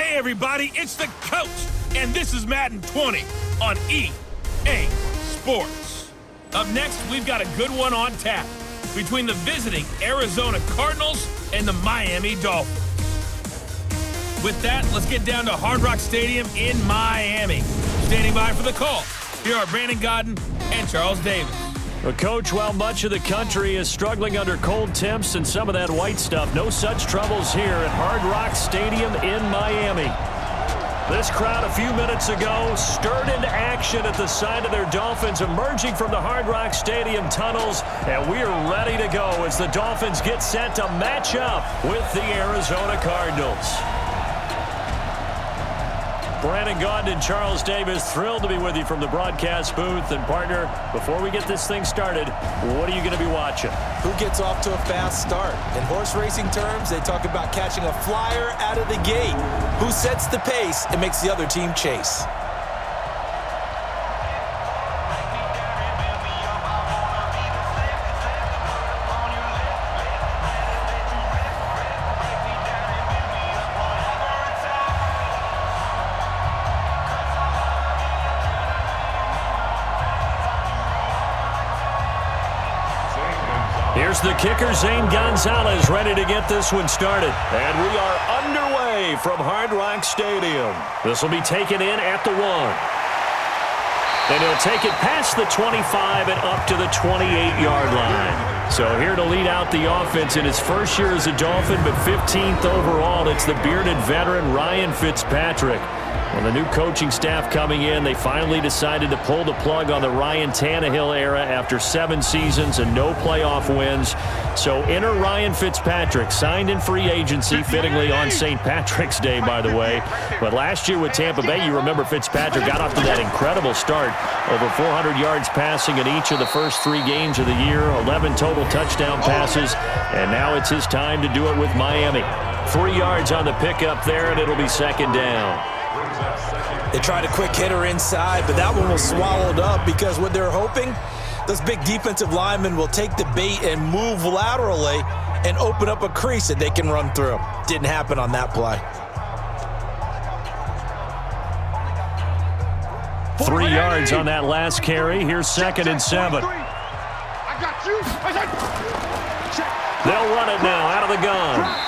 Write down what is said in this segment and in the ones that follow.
Hey everybody, it's the coach, and this is Madden 20 on EA Sports. Up next, we've got a good one on tap between the visiting Arizona Cardinals and the Miami Dolphins. With that, let's get down to Hard Rock Stadium in Miami. Standing by for the call, here are Brandon Godden and Charles Davis. Well, Coach, while much of the country is struggling under cold temps and some of that white stuff, no such troubles here at Hard Rock Stadium in Miami. This crowd a few minutes ago stirred into action at the sight of their Dolphins emerging from the Hard Rock Stadium tunnels, and we are ready to go as the Dolphins get set to match up with the Arizona Cardinals. Brandon Gaudin and Charles Davis, thrilled to be with you from the broadcast booth. And partner, before we get this thing started, what are you going to be watching? Who gets off to a fast start? In horse racing terms, they talk about catching a flyer out of the gate. Who sets the pace and makes the other team chase? Here's the kicker, Zane Gonzalez, ready to get this one started. And we are underway from Hard Rock Stadium. This will be taken in at the 1. And he'll take it past the 25 and up to the 28-yard line. So here to lead out the offense in his first year as a Dolphin, but 15th overall, it's the bearded veteran Ryan Fitzpatrick. Well, the new coaching staff coming in, they finally decided to pull the plug on the Ryan Tannehill era after 7 seasons and no playoff wins. So enter Ryan Fitzpatrick, signed in free agency, fittingly on St. Patrick's Day, by the way. But last year with Tampa Bay, you remember Fitzpatrick got off to that incredible start. Over 400 yards passing in each of the first 3 games of the year, 11 total touchdown passes, and now it's his time to do it with Miami. 3 yards on the pickup there, and it'll be second down. They tried a quick hitter inside, but that one was swallowed up because what they're hoping, those big defensive linemen will take the bait and move laterally and open up a crease that they can run through. Didn't happen on that play. 3 yards on that last carry. Here's 2nd and 7. They'll run it now out of the gun.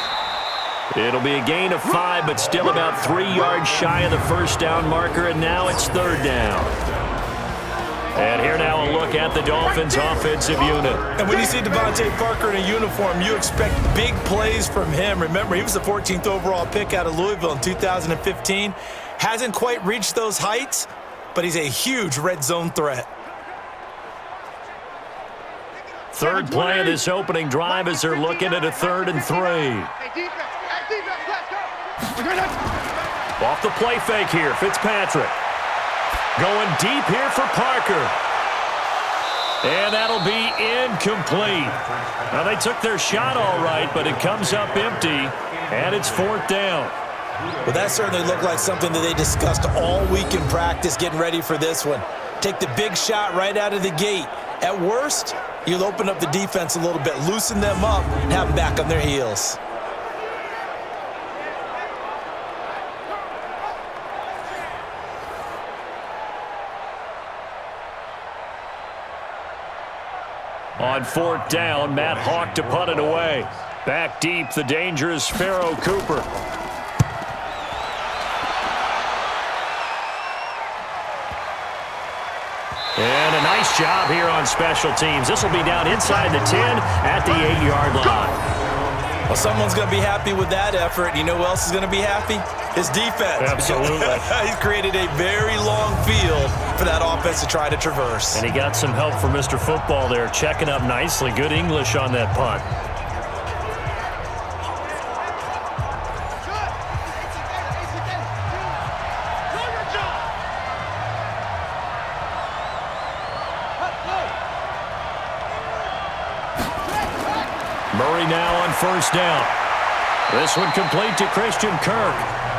It'll be a gain of 5, but still about 3 yards shy of the first down marker, and now it's 3rd down. And here now a look at the Dolphins' offensive unit. And when you see Devontae Parker in a uniform, you expect big plays from him. Remember, he was the 14th overall pick out of Louisville in 2015. Hasn't quite reached those heights, but he's a huge red zone threat. Third play of this opening drive as they're looking at a 3rd and 3. Off the play fake here, Fitzpatrick. Going deep here for Parker. And that'll be incomplete. Now, they took their shot all right, but it comes up empty, and it's 4th down. Well, that certainly looked like something that they discussed all week in practice getting ready for this one. Take the big shot right out of the gate. At worst, you'll open up the defense a little bit, loosen them up, and have them back on their heels. On 4th down, Matt Hawk to punt it away. Back deep, the dangerous Pharaoh Cooper. And a nice job here on special teams. This will be down inside the 10 at the 8-yard line. Well, someone's going to be happy with that effort. You know who else is going to be happy? His defense. Absolutely. He's created a very long field for that offense to try to traverse. And he got some help from Mr. Football there, checking up nicely. Good English on that punt. Murray now on 1st down. This one complete to Christian Kirk.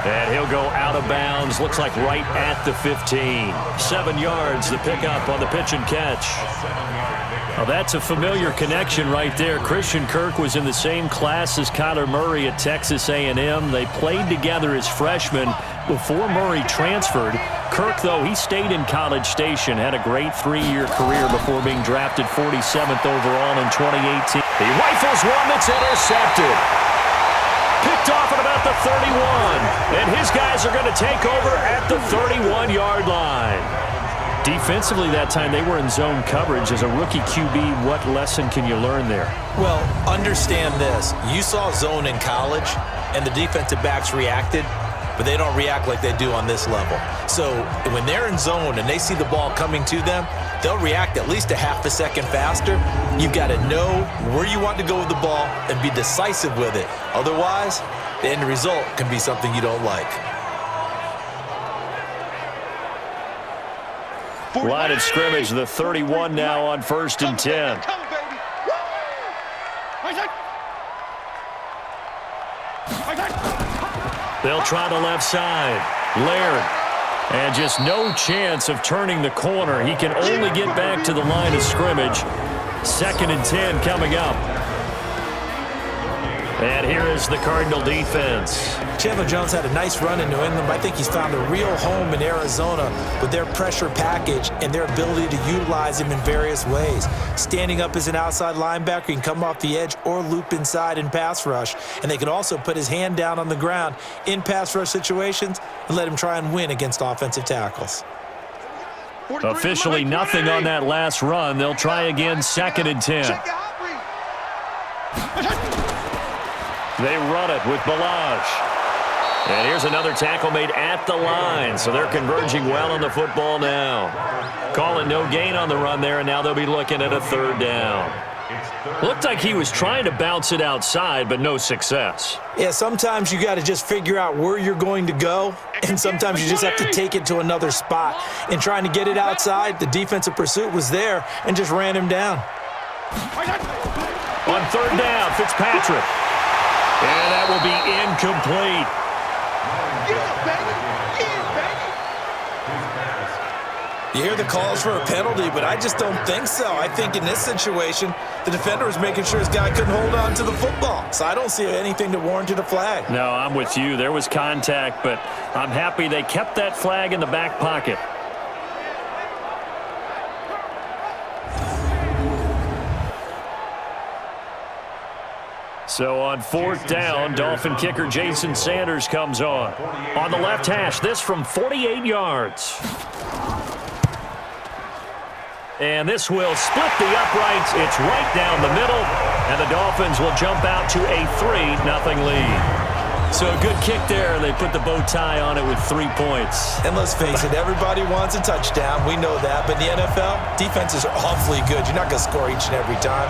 And he'll go out of bounds. Looks like right at the 15. 7 yards, the pickup on the pitch and catch. Well, that's a familiar connection right there. Christian Kirk was in the same class as Kyler Murray at Texas A&M. They played together as freshmen before Murray transferred. Kirk, though, he stayed in College Station, had a great 3-year career before being drafted 47th overall in 2018. He rifles one that's intercepted. Picked off at about the 31. And his guys are going to take over at the 31-yard line. Defensively that time, they were in zone coverage. As a rookie QB, what lesson can you learn there? Well, understand this. You saw zone in college, and the defensive backs reacted, but they don't react like they do on this level. So when they're in zone and they see the ball coming to them, they'll react at least a half a second faster. You've got to know where you want to go with the ball and be decisive with it. Otherwise, the end result can be something you don't like. Line of scrimmage, the 31 now on 1st and 10. They'll try the left side. Laird. And just no chance of turning the corner. He can only get back to the line of scrimmage. 2nd and 10 coming up. And here is the Cardinal defense. Chandler Jones had a nice run in New England, but I think he's found a real home in Arizona with their pressure package and their ability to utilize him in various ways. Standing up as an outside linebacker, he can come off the edge or loop inside in pass rush. And they can also put his hand down on the ground in pass rush situations and let him try and win against offensive tackles. Officially nothing on that last run. They'll try again, 2nd and 10. They run it with Balaj. And here's another tackle made at the line. So they're converging well on the football now. Calling no gain on the run there, and now they'll be looking at a 3rd down. Looked like he was trying to bounce it outside, but no success. Yeah, sometimes you got to just figure out where you're going to go, and sometimes you just have to take it to another spot. In trying to get it outside, the defensive pursuit was there and just ran him down. On 3rd down, Fitzpatrick. And that will be incomplete. You hear the calls for a penalty, but I just don't think so. I think in this situation, the defender was making sure his guy couldn't hold on to the football. So I don't see anything that warranted a flag. No, I'm with you. There was contact, but I'm happy they kept that flag in the back pocket. So on 4th down, Dolphin kicker Jason Sanders comes on. On the left hash, this from 48 yards. And this will split the uprights. It's right down the middle, and the Dolphins will jump out to a 3-0 lead. So a good kick there. They put the bow tie on it with 3 points. And let's face it, everybody wants a touchdown. We know that. But in the NFL, defenses are awfully good. You're not going to score each and every time.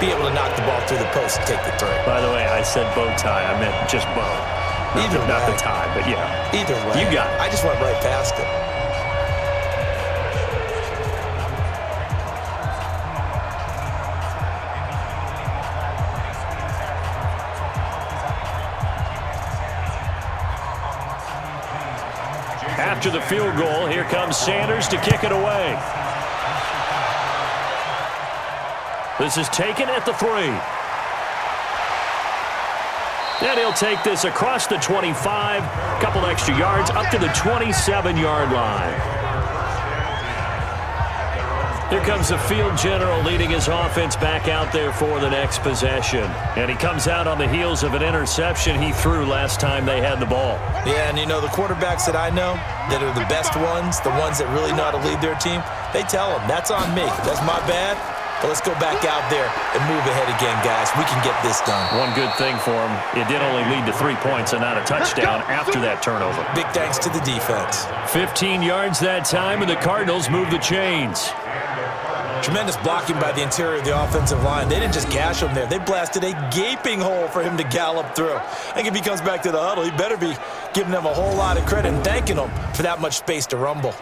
Be able to knock the ball through the post and take the throw. By the way, I said bow tie. I meant just bow. Not the tie, but yeah. Either way. You got it. I just went right past it. After the field goal, here comes Sanders to kick it away. This is taken at the 3. And he'll take this across the 25, couple extra yards, up to the 27-yard line. Here comes the field general leading his offense back out there for the next possession. And he comes out on the heels of an interception he threw last time they had the ball. Yeah, and you know, the quarterbacks that I know that are the best ones, the ones that really know how to lead their team, they tell them, that's on me. That's my bad. But let's go back out there and move ahead again, guys. We can get this done. One good thing for him, it did only lead to 3 points and not a touchdown after that turnover. Big thanks to the defense. 15 yards that time, and the Cardinals move the chains. Tremendous blocking by the interior of the offensive line. They didn't just gash him there. They blasted a gaping hole for him to gallop through. I think if he comes back to the huddle, he better be giving them a whole lot of credit and thanking them for that much space to rumble.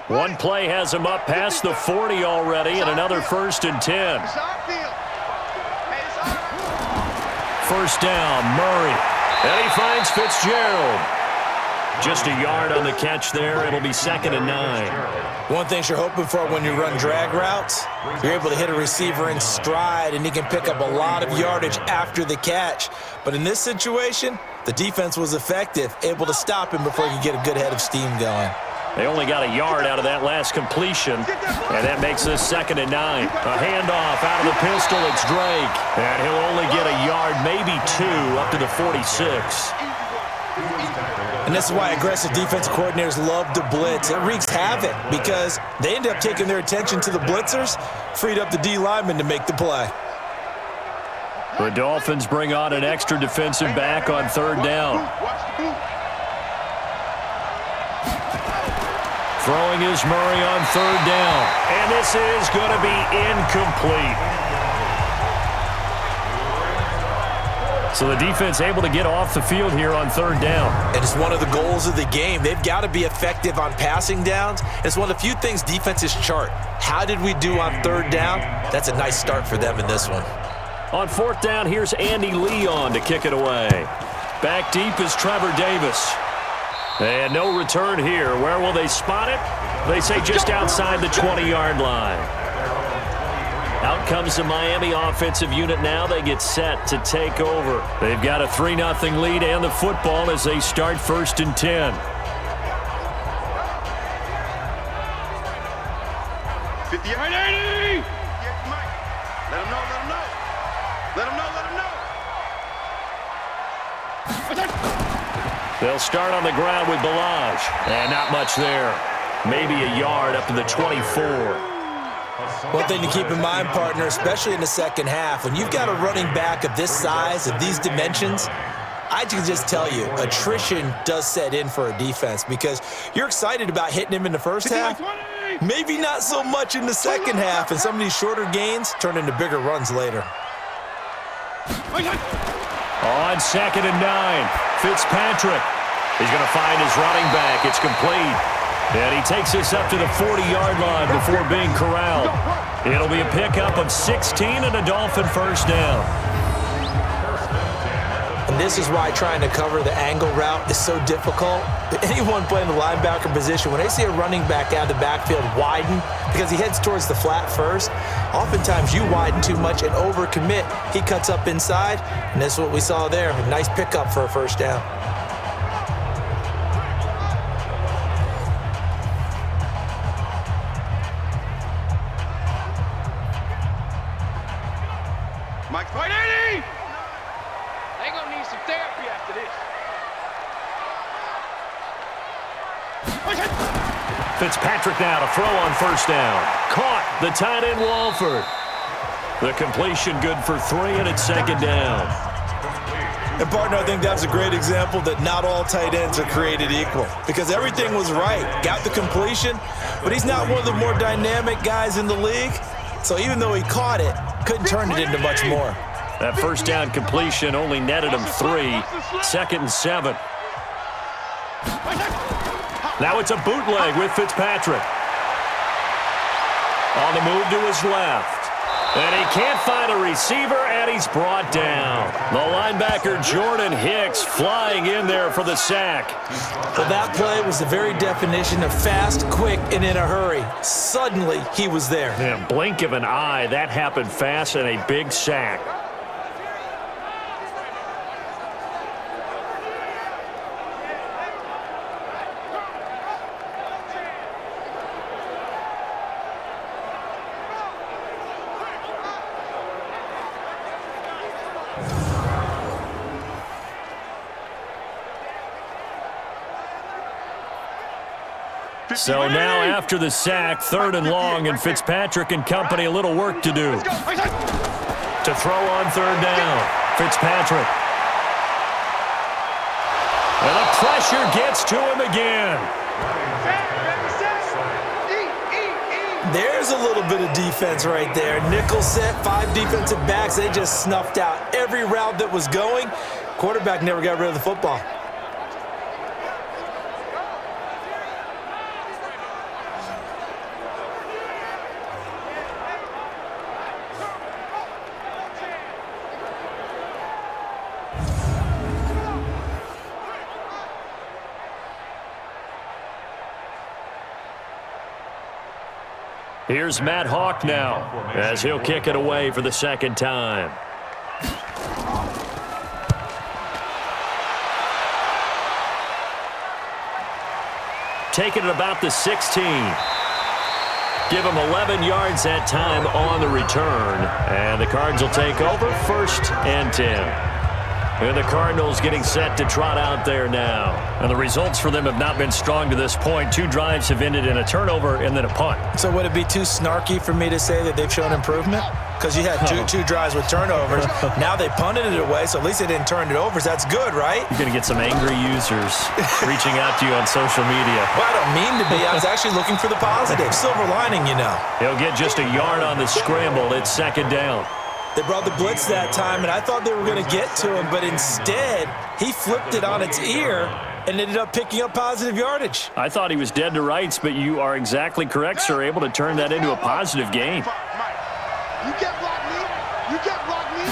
One play has him up past the 40 already, and another 1st and 10. 1st down, Murray. And he finds Fitzgerald. Just a yard on the catch there. It'll be 2nd and 9. One thing you're hoping for when you run drag routes, you're able to hit a receiver in stride, and he can pick up a lot of yardage after the catch. But in this situation, the defense was effective, able to stop him before he could get a good head of steam going. They only got a yard out of that last completion, and that makes this 2nd and 9. A handoff out of the pistol. It's Drake, and he'll only get a yard, maybe 2, up to the 46. And this is why aggressive defensive coordinators love to blitz. It wreaks havoc because they end up taking their attention to the blitzers, freed up the D lineman to make the play. The Dolphins bring on an extra defensive back on 3rd down. Throwing is Murray on 3rd down. And this is going to be incomplete. So the defense able to get off the field here on 3rd down. And it's one of the goals of the game. They've got to be effective on passing downs. It's one of the few things defenses chart. How did we do on 3rd down? That's a nice start for them in this one. On 4th down, here's Andy Leon to kick it away. Back deep is Trevor Davis. And no return here. Where will they spot it? They say just outside the 20-yard line. Out comes the Miami offensive unit now. They get set to take over. They've got a 3-0 lead and the football as they start 1st and 10. 50 yard 80. Mike. Let him know, let him know. Let him know, let him know. They'll start on the ground with Balaj. And not much there. Maybe a yard up to the 24. One thing to keep in mind, partner, especially in the second half, when you've got a running back of this size, of these dimensions, I can just tell you, attrition does set in for a defense because you're excited about hitting him in the first half, maybe not so much in the second half, and some of these shorter gains turn into bigger runs later. On 2nd and 9, Fitzpatrick. He's going to find his running back. It's complete. And he takes this up to the 40-yard line before being corralled. It'll be a pickup of 16 and a Dolphin 1st down. And this is why trying to cover the angle route is so difficult. Anyone playing the linebacker position, when they see a running back out of the backfield widen because he heads towards the flat first, oftentimes you widen too much and overcommit. He cuts up inside, and this is what we saw there. A nice pickup for a 1st down. Mike's right 80. They gonna need some therapy after this. Fitzpatrick now to throw on 1st down. Caught the tight end Walford. The completion good for 3, and it's 2nd down. And partner, I think that's a great example that not all tight ends are created equal because everything was right. Got the completion, but he's not one of the more dynamic guys in the league. So even though he caught it, couldn't turn it into much more. That 1st down completion only netted him 3. 2nd and 7. Now it's a bootleg with Fitzpatrick. On the move to his left. And he can't find a receiver, and he's brought down. The linebacker Jordan Hicks flying in there for the sack. Well, that play was the very definition of fast, quick, and in a hurry. Suddenly, he was there. Yeah, blink of an eye, that happened fast, and a big sack. So now after the sack, 3rd and long, and Fitzpatrick and company a little work to do. To throw on 3rd down, Fitzpatrick. And the pressure gets to him again. There's a little bit of defense right there. Nickel set, 5 defensive backs. They just snuffed out every route that was going. Quarterback never got rid of the football. Here's Matt Hawk now as he'll kick it away for the second time. Taking it about the 16. Give him 11 yards that time on the return. And the Cards will take over 1st and 10. And the Cardinals getting set to trot out there now. And the results for them have not been strong to this point. 2 drives have ended in a turnover and then a punt. So would it be too snarky for me to say that they've shown improvement? Because you had two drives with turnovers. Now they punted it away, so at least they didn't turn it over. So that's good, right? You're going to get some angry users reaching out to you on social media. Well, I don't mean to be. I was actually looking for the positive. Silver lining, you know. He'll get just a yard on the scramble. It's 2nd down. They brought the blitz that time, and I thought they were going to get to him, but instead, he flipped it on its ear and ended up picking up positive yardage. I thought he was dead to rights, but you are exactly correct, sir. Able to turn that into a positive gain. You can't block me. You can't block me.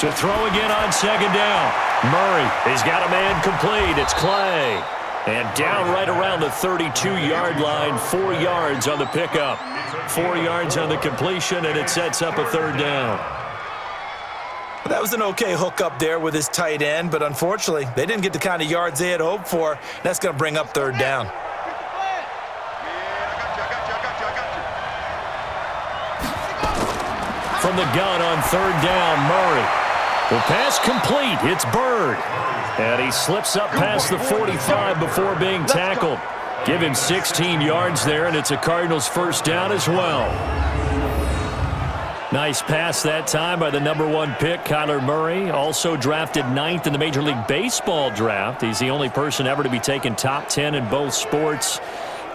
To throw again on 2nd down. Murray, he's got a man complete. It's Clay. And down right around the 32-yard line, 4 yards on the pickup. 4 yards on the completion, and it sets up a 3rd down. That was an okay hook up there with his tight end, but unfortunately, they didn't get the kind of yards they had hoped for. That's going to bring up 3rd down. From the gun on 3rd down, Murray. The pass complete. It's Bird. And he slips up past the 45 before being tackled. Give him 16 yards there, and it's a Cardinals 1st down as well. Nice pass that time by the #1 pick, Kyler Murray. Also drafted 9th in the Major League Baseball draft. He's the only person ever to be taken top 10 in both sports.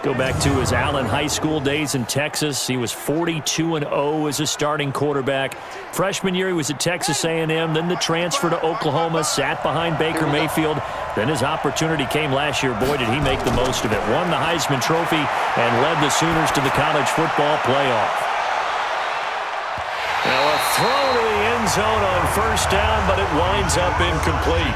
Go back to his Allen High School days in Texas. He was 42-0 as a starting quarterback. Freshman year, he was at Texas A&M. Then the transfer to Oklahoma, sat behind Baker Mayfield. Then his opportunity came last year. Boy, did he make the most of it. Won the Heisman Trophy and led the Sooners to the college football playoff. Now a throw to the end zone on 1st down, but it winds up incomplete.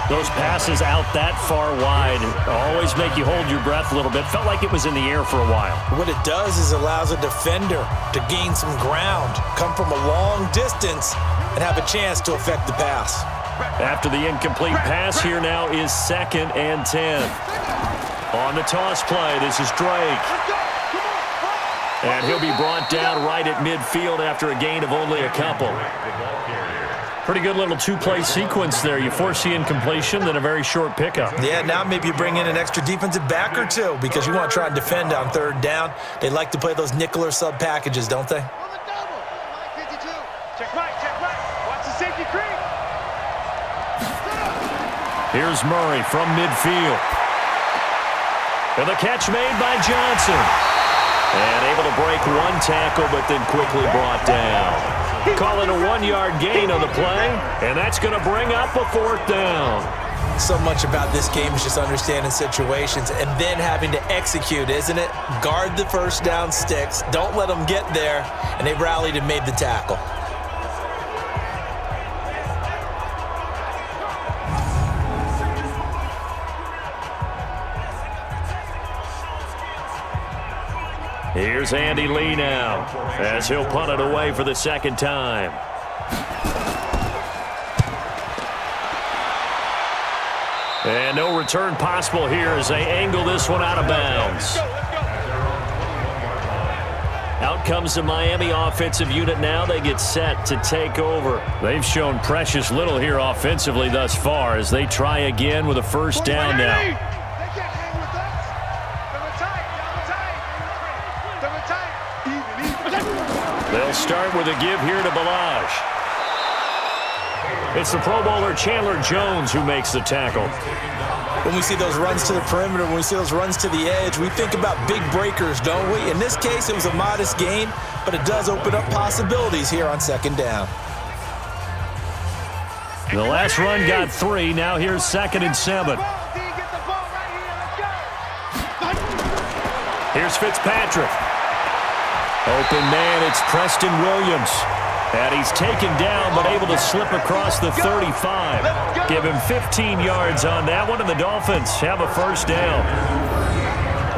Those passes out that far wide always make you hold your breath a little bit. Felt like it was in the air for a while. What it does is allows a defender to gain some ground, come from a long distance, and have a chance to affect the pass. After the incomplete pass, here now is 2nd and 10. On the toss play, this is Drake. And he'll be brought down right at midfield after a gain of only a couple. Pretty good little 2-play sequence there. You force the incompletion, then a very short pickup. Yeah, now maybe you bring in an extra defensive back or 2 because you want to try and defend on 3rd down. They like to play those nickel or sub packages, don't they? Check right. Watch the safety creep. Here's Murray from midfield. And the catch made by Johnson. And able to break 1 tackle, but then quickly brought down. Call it a 1-yard gain on the play, and that's going to bring up a 4th down. So much about this game is just understanding situations and then having to execute, isn't it? Guard the 1st down sticks. Don't let them get there, and they rallied and made the tackle. Here's Andy Lee now as he'll punt it away for the 2nd time. And no return possible here as they angle this one out of bounds. Out comes the Miami offensive unit now. They get set to take over. They've shown precious little here offensively thus far as they try again with a 1st down now. They'll start with a give here to Balaj. It's the Pro Bowler Chandler Jones who makes the tackle. When we see those runs to the perimeter, when we see those runs to the edge, we think about big breakers, don't we? In this case, it was a modest gain, but it does open up possibilities here on 2nd down. The last run got 3. Now here's 2nd and 7. Here's Fitzpatrick. Open man, it's Preston Williams. And he's taken down, but able to slip across the 35. Give him 15 yards on that one, and the Dolphins have a 1st down.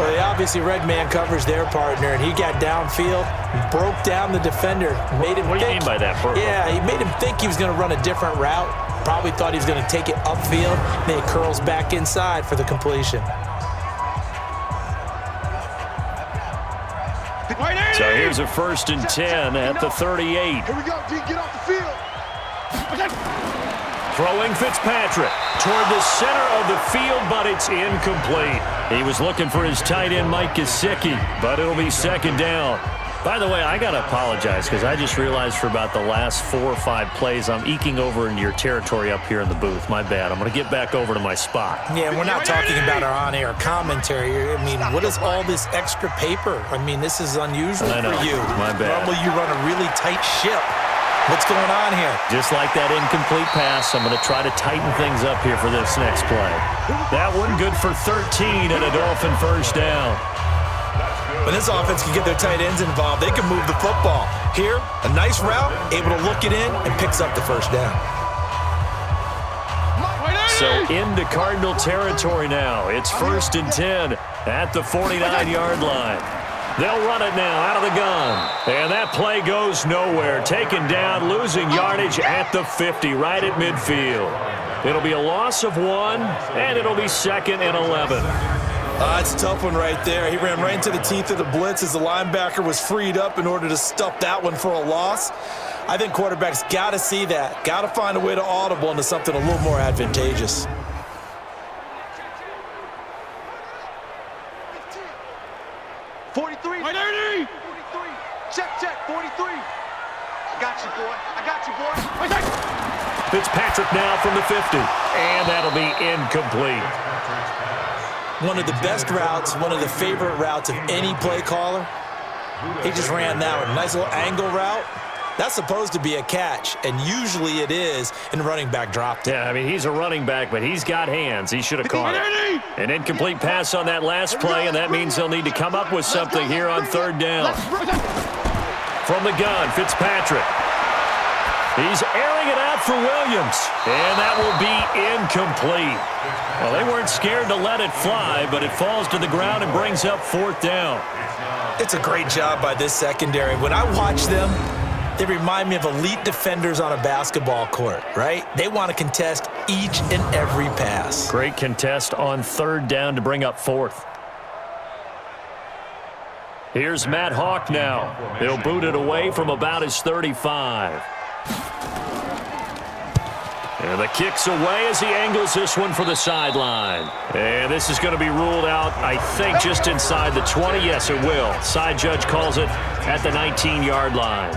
Well, they obviously read man coverage their partner, and he got downfield, broke down the defender, made him What do you think, mean by that, Burrow? Yeah, he made him think he was going to run a different route. Probably thought he was going to take it upfield. Then he curls back inside for the completion. So here's a 1st and 10 at the 38. Here we go, D. Get off the field. Throwing Fitzpatrick toward the center of the field, but it's incomplete. He was looking for his tight end, Mike Gesicki, but it'll be 2nd down. By the way, I got to apologize because I just realized for about the last 4 or 5 plays, I'm eking over into your territory up here in the booth. My bad. I'm going to get back over to my spot. Yeah, we're not talking about our on-air commentary. I mean, what is all this extra paper? I mean, this is unusual for you. My bad. Normally you run a really tight ship. What's going on here? Just like that incomplete pass, I'm going to try to tighten things up here for this next play. That one good for 13 and a Dolphin 1st down. When this offense can get their tight ends involved, they can move the football. Here, a nice route, able to look it in, and picks up the 1st down. So into Cardinal territory now. It's 1st and 10 at the 49-yard line. They'll run it now out of the gun. And that play goes nowhere. Taken down, losing yardage at the 50, right at midfield. It'll be a loss of 1, and it'll be 2nd and 11. It's a tough one right there. He ran right into the teeth of the blitz as the linebacker was freed up in order to stuff that one for a loss. I think quarterbacks got to see that. Got to find a way to audible into something a little more advantageous. Check, 43. I got you, boy. Fitzpatrick now from the 50, and that'll be incomplete. One of the best routes, one of the favorite routes of any play caller. He just ran that one. Nice little angle route. That's supposed to be a catch, and usually it is, and the running back dropped it. Yeah, I mean, he's a running back, but he's got hands. He should have caught it. An incomplete pass on that last play, and that means they'll need to come up with something here on 3rd down. From the gun, Fitzpatrick. He's airing it out for Williams, and that will be incomplete. Well, they weren't scared to let it fly, but it falls to the ground and brings up 4th down. It's a great job by this secondary. When I watch them, they remind me of elite defenders on a basketball court, right? They want to contest each and every pass. Great contest on 3rd down to bring up 4th. Here's Matt Hawk now. He'll boot it away from about his 35. And the kick's away as he angles this one for the sideline. And this is going to be ruled out, I think, just inside the 20. Yes, it will. Side judge calls it at the 19-yard line.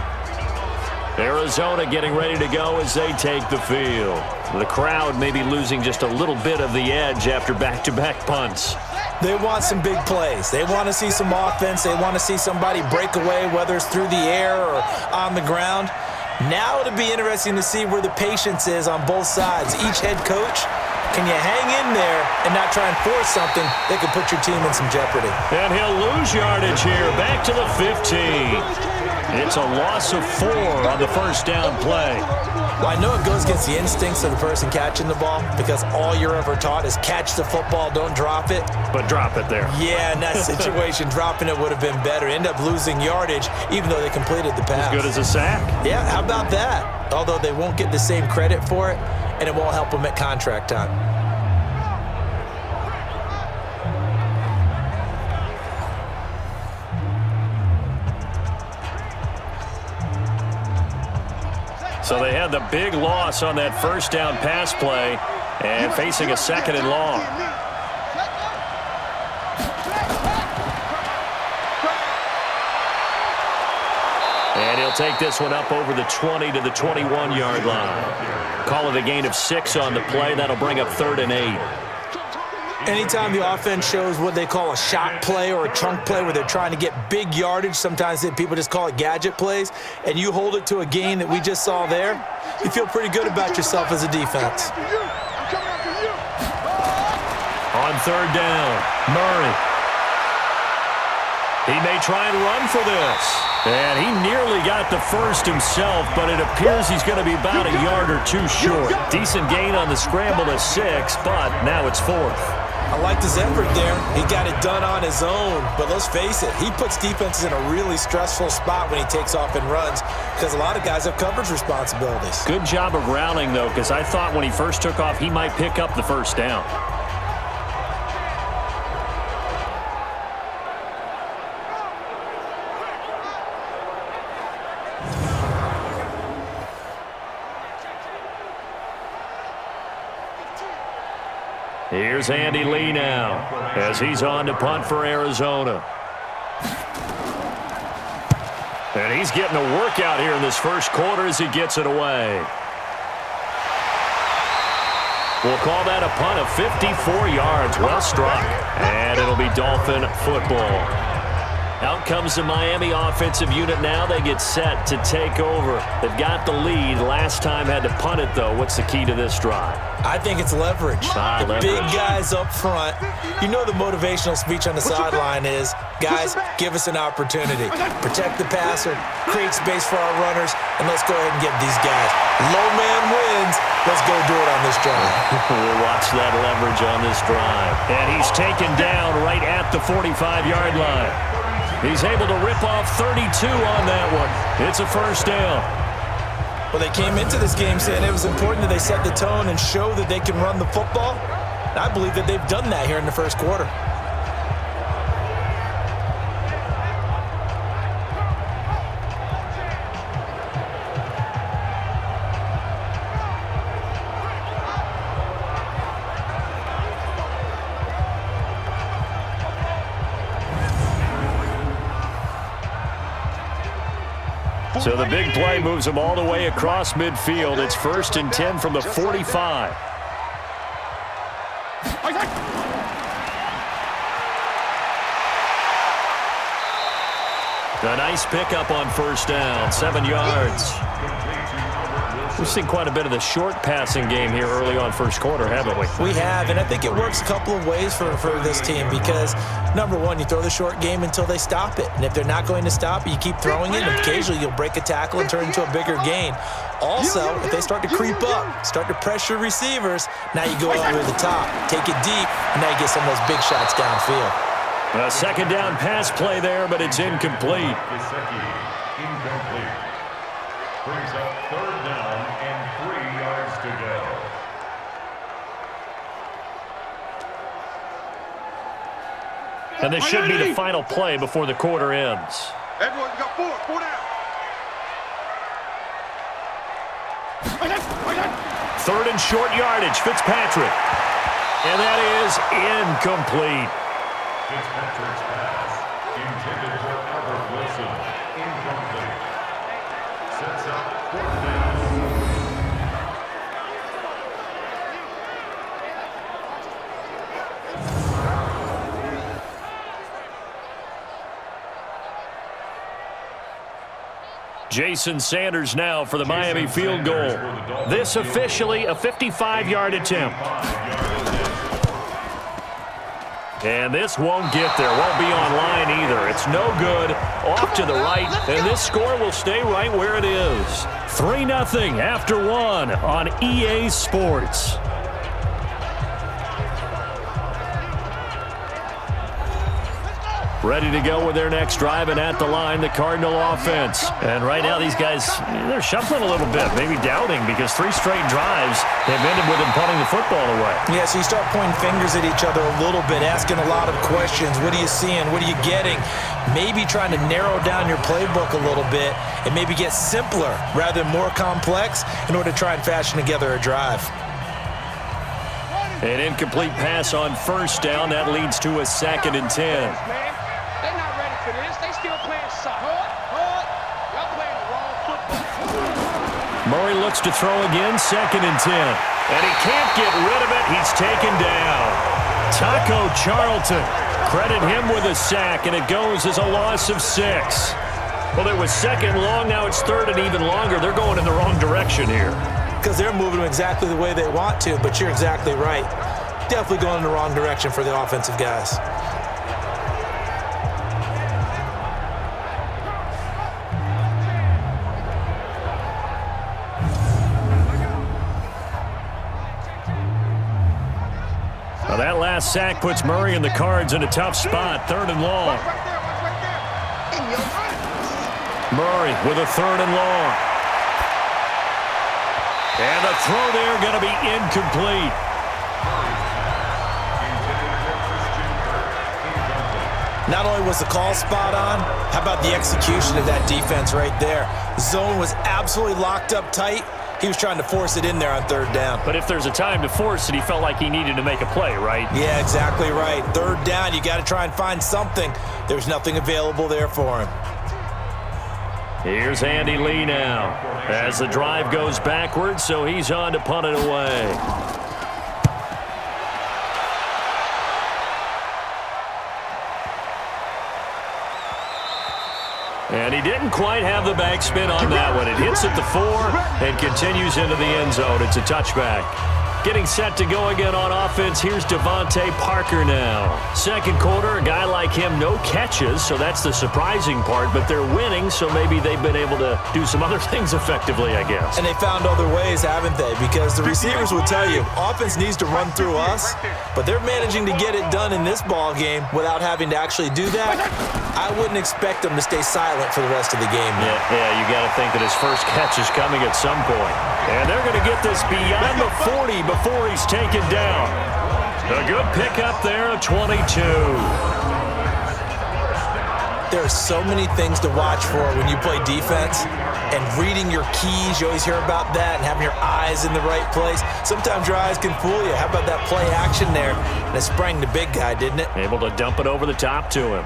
Arizona getting ready to go as they take the field. The crowd may be losing just a little bit of the edge after back-to-back punts. They want some big plays. They want to see some offense. They want to see somebody break away, whether it's through the air or on the ground. Now it'll be interesting to see where the patience is on both sides. Each head coach, can you hang in there and not try and force something that could put your team in some jeopardy? And he'll lose yardage here, back to the 15. It's a loss of 4 on the 1st down play. Well, I know it goes against the instincts of the person catching the ball because all you're ever taught is catch the football, don't drop it. But drop it there. Yeah, in that situation, dropping it would have been better. End up losing yardage even though they completed the pass. As good as a sack. Yeah, how about that? Although they won't get the same credit for it, and it won't help them at contract time. So they had the big loss on that 1st down pass play and facing a 2nd and long. And he'll take this one up over the 20 to the 21-yard line. Call it a gain of 6 on the play. That'll bring up 3rd and 8. Anytime the offense shows what they call a shot play or a chunk play where they're trying to get big yardage, sometimes people just call it gadget plays, and you hold it to a gain that we just saw there, you feel pretty good about yourself as a defense. On 3rd down, Murray. He may try and run for this. And he nearly got the first himself, but it appears he's going to be about a yard or 2 short. Decent gain on the scramble to 6, but now it's 4th. I liked his effort there. He got it done on his own. But let's face it, he puts defenses in a really stressful spot when he takes off and runs because a lot of guys have coverage responsibilities. Good job of rallying, though, because I thought when he first took off, he might pick up the first down. Here's Andy Lee now as he's on to punt for Arizona. And he's getting a workout here in this first quarter as he gets it away. We'll call that a punt of 54 yards. Well struck. And it'll be Dolphin football. Out comes the Miami offensive unit now. They get set to take over. They've got the lead. Last time had to punt it, though. What's the key to this drive? I think it's leverage. The big guys up front. You know the motivational speech on the sideline is, guys, give us an opportunity. Protect the passer, create space for our runners, and let's go ahead and get these guys. Low man wins. Let's go do it on this drive. We'll watch that leverage on this drive. And he's taken down right at the 45-yard line. He's able to rip off 32 on that one. It's a first down. Well, they came into this game saying it was important that they set the tone and show that they can run the football. And I believe that they've done that here in the first quarter. So the big play moves them all the way across midfield. It's 1st and 10 from the 45. A nice pickup on first down, 7 yards. We've seen quite a bit of the short passing game here early on first quarter, haven't we? We have, and I think it works a couple of ways for this team because, number one, you throw the short game until they stop it. And if they're not going to stop it, you keep throwing it, and occasionally you'll break a tackle and turn into a bigger gain. Also, if they start to creep up, start to pressure receivers, now you go over the top, take it deep, and now you get some of those big shots downfield. A second down pass play there, but it's incomplete. Incomplete. Brings up 3rd down and 3 yards to go. And this should be the final play before the quarter ends. Everyone got 4 down. 3rd and short yardage, Fitzpatrick. And that is incomplete. Fitzpatrick's pass intended for Albert Wilson. Incomplete. Sets up 4th down. Jason Sanders now for the Miami field goal. This officially a 55-yard attempt. And this won't get there, won't be online either. It's no good, off to the right, and this score will stay right where it is. 3-0 after 1 on EA Sports. Ready to go with their next drive, and at the line, the Cardinal offense. And right now, these guys, they're shuffling a little bit, maybe doubting, because 3 straight drives have ended with them punting the football away. Yeah, so you start pointing fingers at each other a little bit, asking a lot of questions. What are you seeing? What are you getting? Maybe trying to narrow down your playbook a little bit and maybe get simpler rather than more complex in order to try and fashion together a drive. An incomplete pass on first down. That leads to a 2nd and 10. They're not ready for this. They still playing soft. Y'all playing the wrong football. Murray looks to throw again, 2nd and 10. And he can't get rid of it. He's taken down. Taco Charlton. Credit him with a sack, and it goes as a loss of 6. Well, it was 2nd long. Now it's 3rd and even longer. They're going in the wrong direction here. Because they're moving them exactly the way they want to, but you're exactly right. Definitely going in the wrong direction for the offensive guys. sack puts Murray and the Cards in a tough spot. 3rd and long. Murray with a 3rd and long. And the throw there going to be incomplete. Not only was the call spot on, how about the execution of that defense right there? Zone was absolutely locked up tight. He was trying to force it in there on 3rd down. But if there's a time to force it, he felt like he needed to make a play, right? Yeah, exactly right. 3rd down, you got to try and find something. There's nothing available there for him. Here's Andy Lee now as the drive goes backwards, so he's on to punt it away. And he didn't quite have the backspin on that one. It hits at the 4 and continues into the end zone. It's a touchback. Getting set to go again on offense, here's Devontae Parker now. 2nd quarter, a guy like him, no catches, so that's the surprising part, but they're winning, so maybe they've been able to do some other things effectively, I guess. And they found other ways, haven't they? Because the receivers will tell you, offense needs to run through us, but they're managing to get it done in this ball game without having to actually do that. I wouldn't expect them to stay silent for the rest of the game. Yeah, you got to think that his first catch is coming at some point. And they're going to get this beyond the 40 before he's taken down. A good pickup there, a 22. There are so many things to watch for when you play defense, and reading your keys, you always hear about that, and having your eyes in the right place. Sometimes your eyes can fool you. How about that play action there? And it sprang the big guy, didn't it? Able to dump it over the top to him.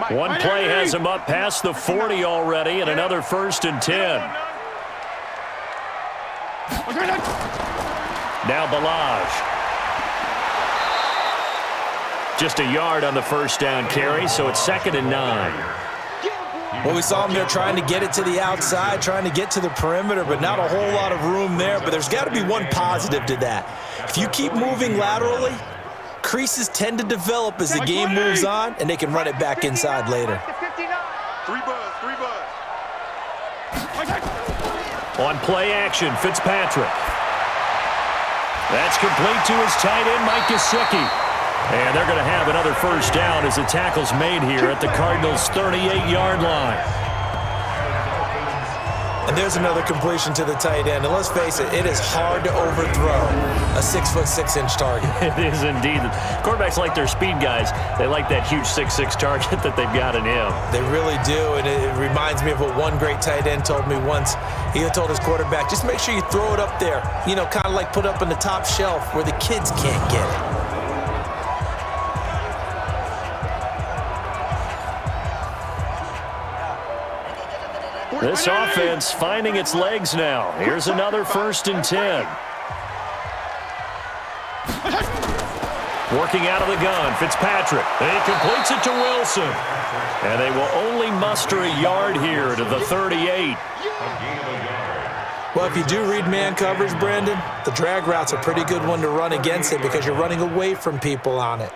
One play has him up past the 40 already, and another 1st and 10. Now Balaj. Just a yard on the 1st down carry, so it's 2nd and 9. Well, we saw him there trying to get it to the outside, trying to get to the perimeter, but not a whole lot of room there. But there's got to be one positive to that. If you keep moving laterally, creases tend to develop as the game moves on, and they can run it back inside later. 3 buzz. On play action, Fitzpatrick. That's complete to his tight end, Mike Gesicki. And they're going to have another 1st down as the tackle's made here at the Cardinals' 38-yard line. And there's another completion to the tight end. And let's face it, it is hard to overthrow a 6'6" target. It is indeed. Quarterbacks like their speed guys. They like that huge 6'6" target that they've got in him. They really do, and it reminds me of what one great tight end told me once. He had told his quarterback, just make sure you throw it up there, you know, kind of like put up on the top shelf where the kids can't get it. This offense finding its legs now. Here's another 1st and 10. Working out of the gun, Fitzpatrick. He completes it to Wilson. And they will only muster a yard here to the 38. Well, if you do read man coverage, Brandon, the drag route's a pretty good one to run against it because you're running away from people on it.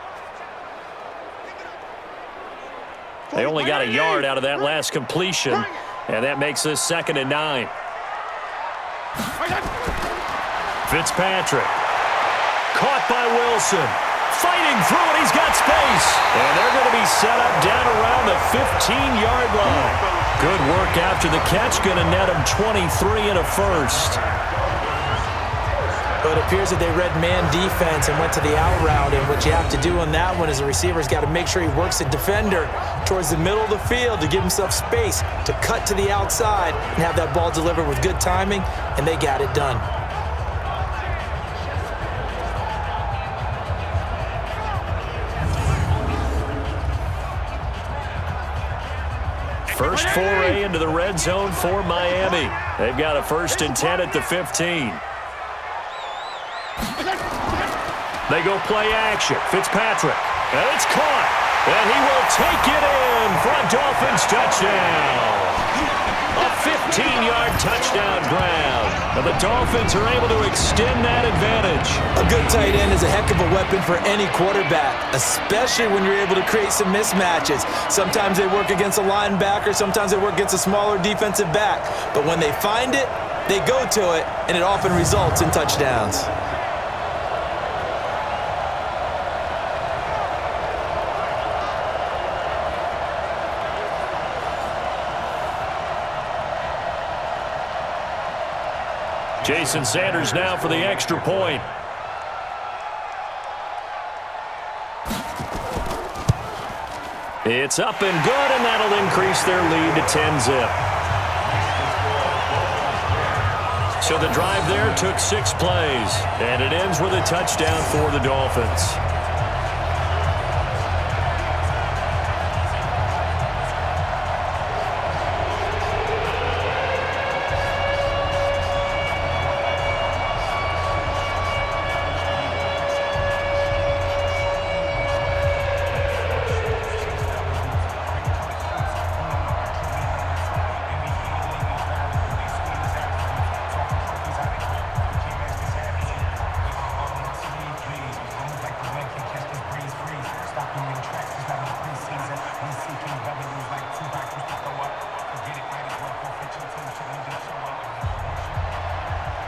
They only got a yard out of that last completion, and that makes this 2nd and 9. Fitzpatrick. Caught by Wilson. Fighting through it. He's got space. And they're going to be set up down around the 15-yard line. Good work after the catch. Going to net him 23 and a 1st. But it appears that they read man defense and went to the out route. And what you have to do on that one is the receiver's got to make sure he works the defender towards the middle of the field to give himself space to cut to the outside and have that ball delivered with good timing, and they got it done. First foray into the red zone for Miami. They've got a 1st and 10 at the 15. They go play action. Fitzpatrick. And it's caught. And he will take it in for a Dolphins touchdown. A 15-yard touchdown grab. And the Dolphins are able to extend that advantage. A good tight end is a heck of a weapon for any quarterback, especially when you're able to create some mismatches. Sometimes they work against a linebacker. Sometimes they work against a smaller defensive back. But when they find it, They go to it, and it often results in touchdowns. Jason Sanders now for the extra point. It's up and good, and that'll increase their lead to 10-zip. So the drive there took 6 plays, and it ends with a touchdown for the Dolphins.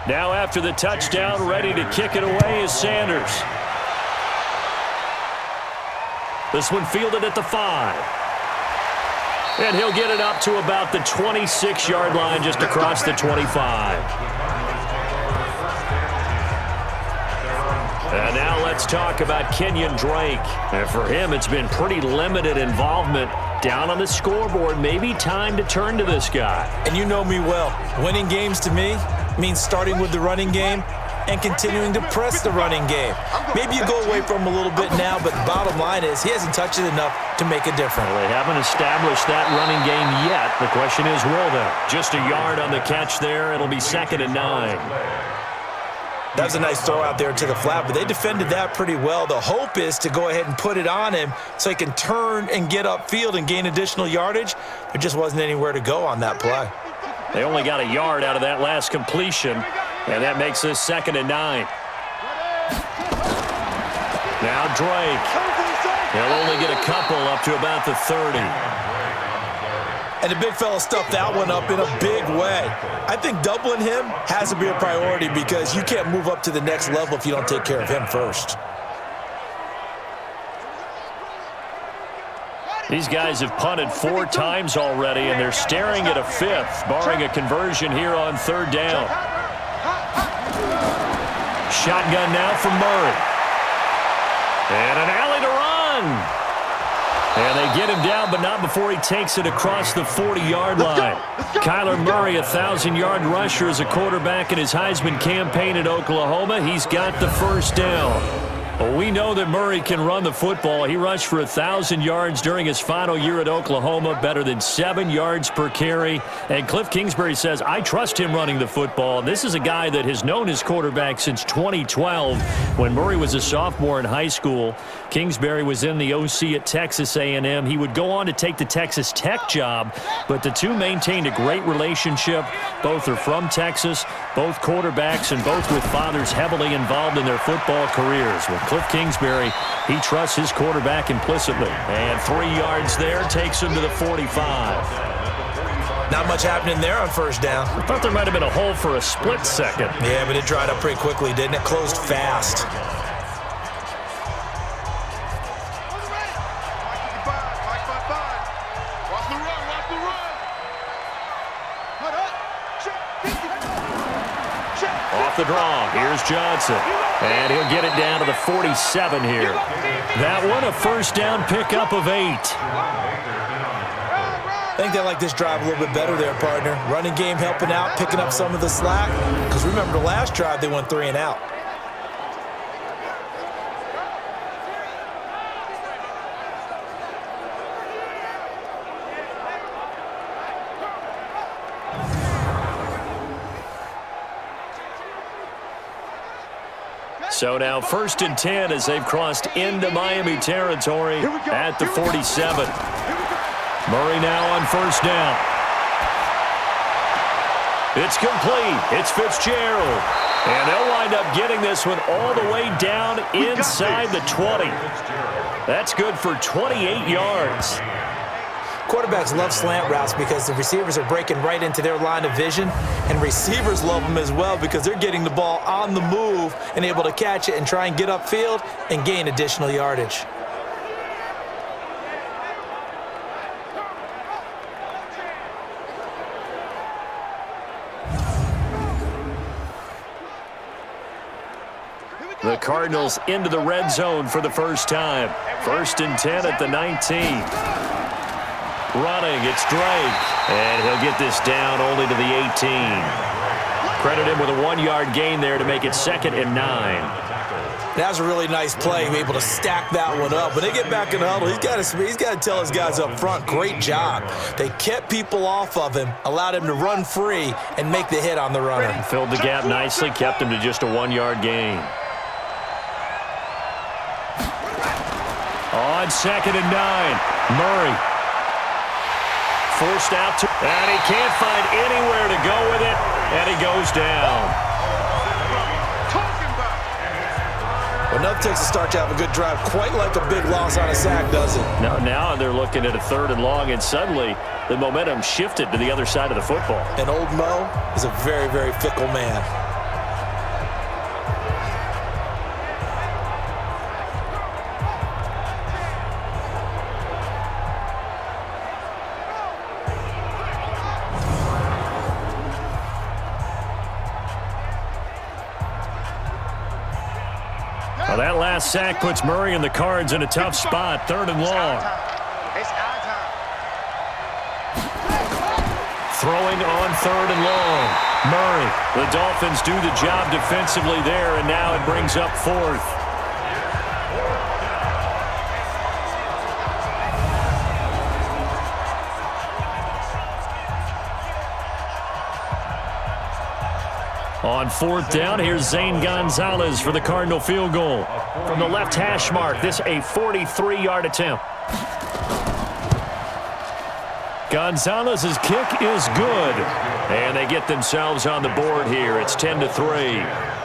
Now after the touchdown, ready to kick it away is Sanders. This one fielded at the 5. And he'll get it up to about the 26-yard line, just across the 25. And now let's talk about Kenyon Drake. And for him, it's been pretty limited involvement down on the scoreboard. Maybe time to turn to this guy. And you know me well. Winning games to me means starting with the running game and continuing to press the running game. Maybe you go away from him a little bit now, but the bottom line is he hasn't touched it enough to make a difference. Well, they haven't established that running game yet. The question is, will they? Just a yard on the catch there. It'll be 2nd and 9. That was a nice throw out there to the flat, but they defended that pretty well. The hope is to go ahead and put it on him so he can turn and get upfield and gain additional yardage. There just wasn't anywhere to go on that play. They only got a yard out of that last completion, and that makes this 2nd and 9. Now Drake. He'll only get a couple up to about the 30. And the big fella stuffed that one up in a big way. I think doubling him has to be a priority because you can't move up to the next level if you don't take care of him first. These guys have punted 4 times already, and they're staring at a 5th, barring a conversion here on 3rd down. Shotgun now from Murray. And an alley to run. And they get him down, but not before he takes it across the 40-yard line. Kyler Murray, a 1,000-yard rusher as a quarterback in his Heisman campaign at Oklahoma. He's got the 1st down. Well, we know that Murray can run the football. He rushed for 1,000 yards during his final year at Oklahoma, better than 7 yards per carry. And Cliff Kingsbury says, I trust him running the football. This is a guy that has known his quarterback since 2012 when Murray was a sophomore in high school. Kingsbury was in the OC at Texas A&M. He would go on to take the Texas Tech job, but the two maintained a great relationship. Both are from Texas, both quarterbacks, and both with fathers heavily involved in their football careers. With Cliff Kingsbury, he trusts his quarterback implicitly. And 3 yards there takes him to the 45. Not much happening there on 1st down. I thought there might have been a hole for a split second. Yeah, but it dried up pretty quickly, didn't it? Closed fast. Off the draw, here's Johnson. And he'll get it down to the 47 here. That one, a 1st down pickup of 8. I think they like this drive a little bit better there, partner. Running game helping out, picking up some of the slack. Because remember the last drive, they went 3 and out. So now 1st and 10 as they've crossed into Miami territory at the 47. Murray now on 1st down. It's complete. It's Fitzgerald. And they'll wind up getting this one all the way down inside the 20. That's good for 28 yards. Quarterbacks love slant routes because the receivers are breaking right into their line of vision, and receivers love them as well because they're getting the ball on the move and able to catch it and try and get upfield and gain additional yardage. The Cardinals into the red zone for the first time. 1st and 10 at the 19. Running, it's Drake. And he'll get this down only to the 18. Credit him with a 1-yard gain there to make it 2nd and 9. That was a really nice play, able to stack that one up. When they get back in the huddle, he's got to tell his guys up front, great job. They kept people off of him, allowed him to run free, and make the hit on the runner. Filled the gap nicely, kept him to just a 1-yard gain. On 2nd and 9, Murray. Forced out to, and he can't find anywhere to go with it, and he goes down. Well, nothing takes a start to have a good drive, quite like a big loss on a sack, does it? Now they're looking at a 3rd and long, and suddenly the momentum shifted to the other side of the football. And old Mo is a very, very fickle man. Well, that last sack puts Murray and the Cards in a tough spot. 3rd and long. It's our time. Throwing on 3rd and long. Murray. The Dolphins do the job defensively there, and now it brings up 4th. On 4th down, here's Zane Gonzalez for the Cardinal field goal. From the left hash mark, this a 43-yard attempt. Gonzalez's kick is good. And they get themselves on the board here. It's 10-3.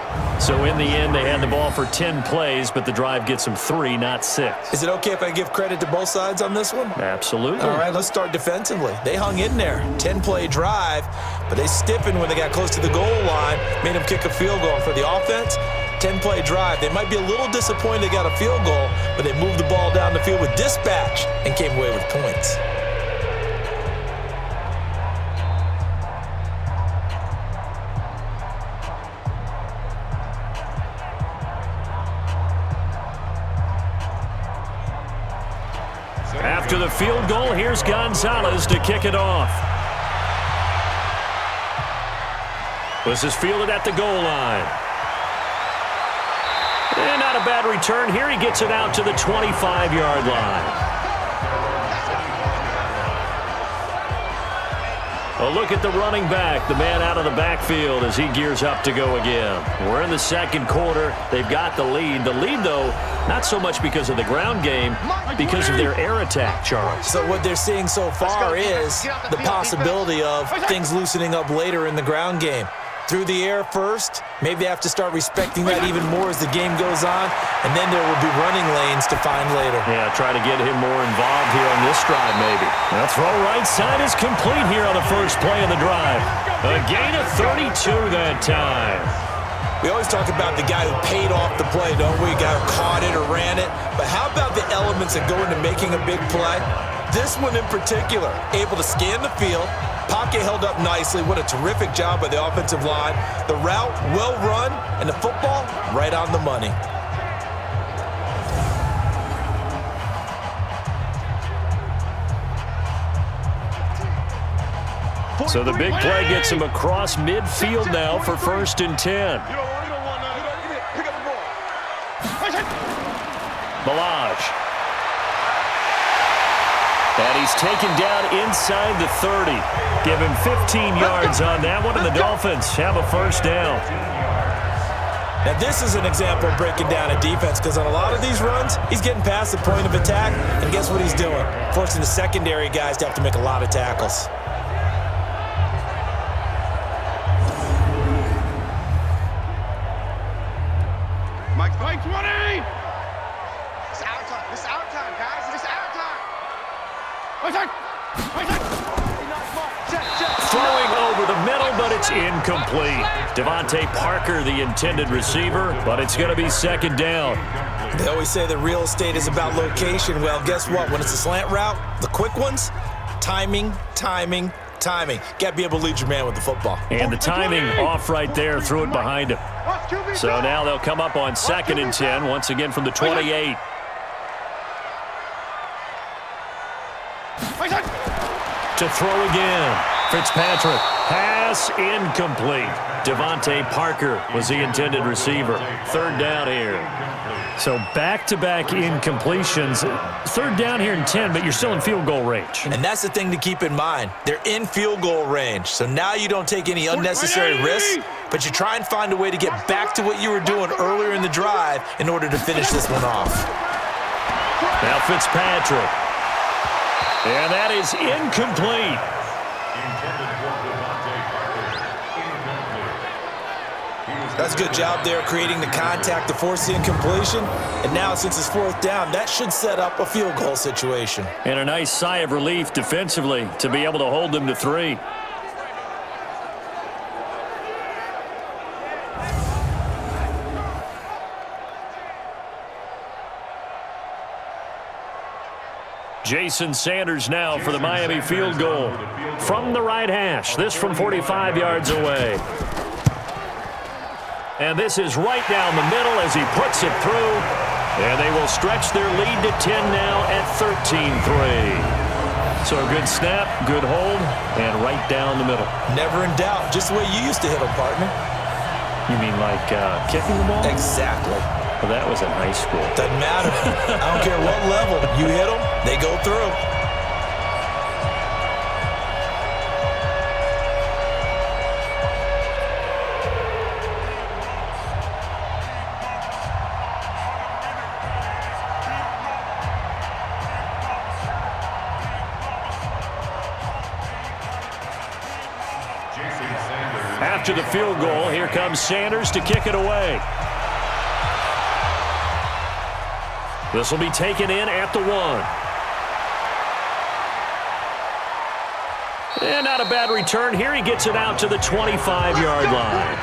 So in the end, they had the ball for 10 plays, but the drive gets them 3, not 6. Is it okay if I give credit to both sides on this one? Absolutely. All right, let's start defensively. They hung in there. 10-play drive, but they stiffened when they got close to the goal line, made them kick a field goal. For the offense, 10-play drive. They might be a little disappointed they got a field goal, but they moved the ball down the field with dispatch and came away with points. After the field goal, here's Gonzalez to kick it off. This is fielded at the goal line. And not a bad return here. He gets it out to the 25-yard line. A look at the running back, the man out of the backfield as he gears up to go again. We're in the 2nd quarter. They've got the lead. The lead, though, not so much because of the ground game, because of their air attack, Charles. So what they're seeing so far is the possibility of things loosening up later in the ground game. Through the air first, maybe they have to start respecting that even more as the game goes on, and then there will be running lanes to find later. Yeah, try to get him more involved here on this drive, maybe. Now throw right side is complete here on the first play of the drive. A gain of 32 that time. We always talk about the guy who paid off the play, don't we? Guy who caught it or ran it. But how about the elements that go into making a big play? This one in particular, able to scan the field, pocket held up nicely. What a terrific job by the offensive line. The route, well run, and the football, right on the money. So the big play gets him across midfield now for 1st and 10. Balaj. And he's taken down inside the 30. Give him 15 yards on that one, and the Dolphins have a 1st down. Now this is an example of breaking down a defense, because on a lot of these runs, he's getting past the point of attack, and guess what he's doing? Forcing the secondary guys to have to make a lot of tackles. Mike 20! It's our time. It's our time, guys. It's our time. time, but it's incomplete. Devontae Parker, the intended receiver, but it's going to be second down. They always say that real estate is about location. Well, guess what? When it's a slant route, the quick ones, timing. Got to be able to lead your man with the football. And the timing off right there, threw it behind him. So now they'll come up on 2nd and 10, once again from the 28. To throw again. Fitzpatrick. Pass incomplete. Devontae Parker was the intended receiver. 3rd down here. So back-to-back incompletions. 3rd down here and 10, but you're still in field goal range. And that's the thing to keep in mind. They're in field goal range. So now you don't take any unnecessary risks, but you try and find a way to get back to what you were doing earlier in the drive in order to finish this one off. Now Fitzpatrick. And that is incomplete. That's a good job there creating the contact to force the incompletion. And now since it's 4th down, that should set up a field goal situation. And a nice sigh of relief defensively to be able to hold them to 3. Jason Sanders now for the Miami field goal. From the right hash, this from 45 yards away. And this is right down the middle as he puts it through. And they will stretch their lead to 10 now at 13-3. So a good snap, good hold, and right down the middle. Never in doubt. Just the way you used to hit them, partner. You mean like kicking the ball? Exactly. Well, that was in high school. Doesn't matter. I don't care what level. You hit them, they go through. After the field goal, here comes Sanders to kick it away. This will be taken in at the 1. And not a bad return here. He gets it out to the 25-yard line.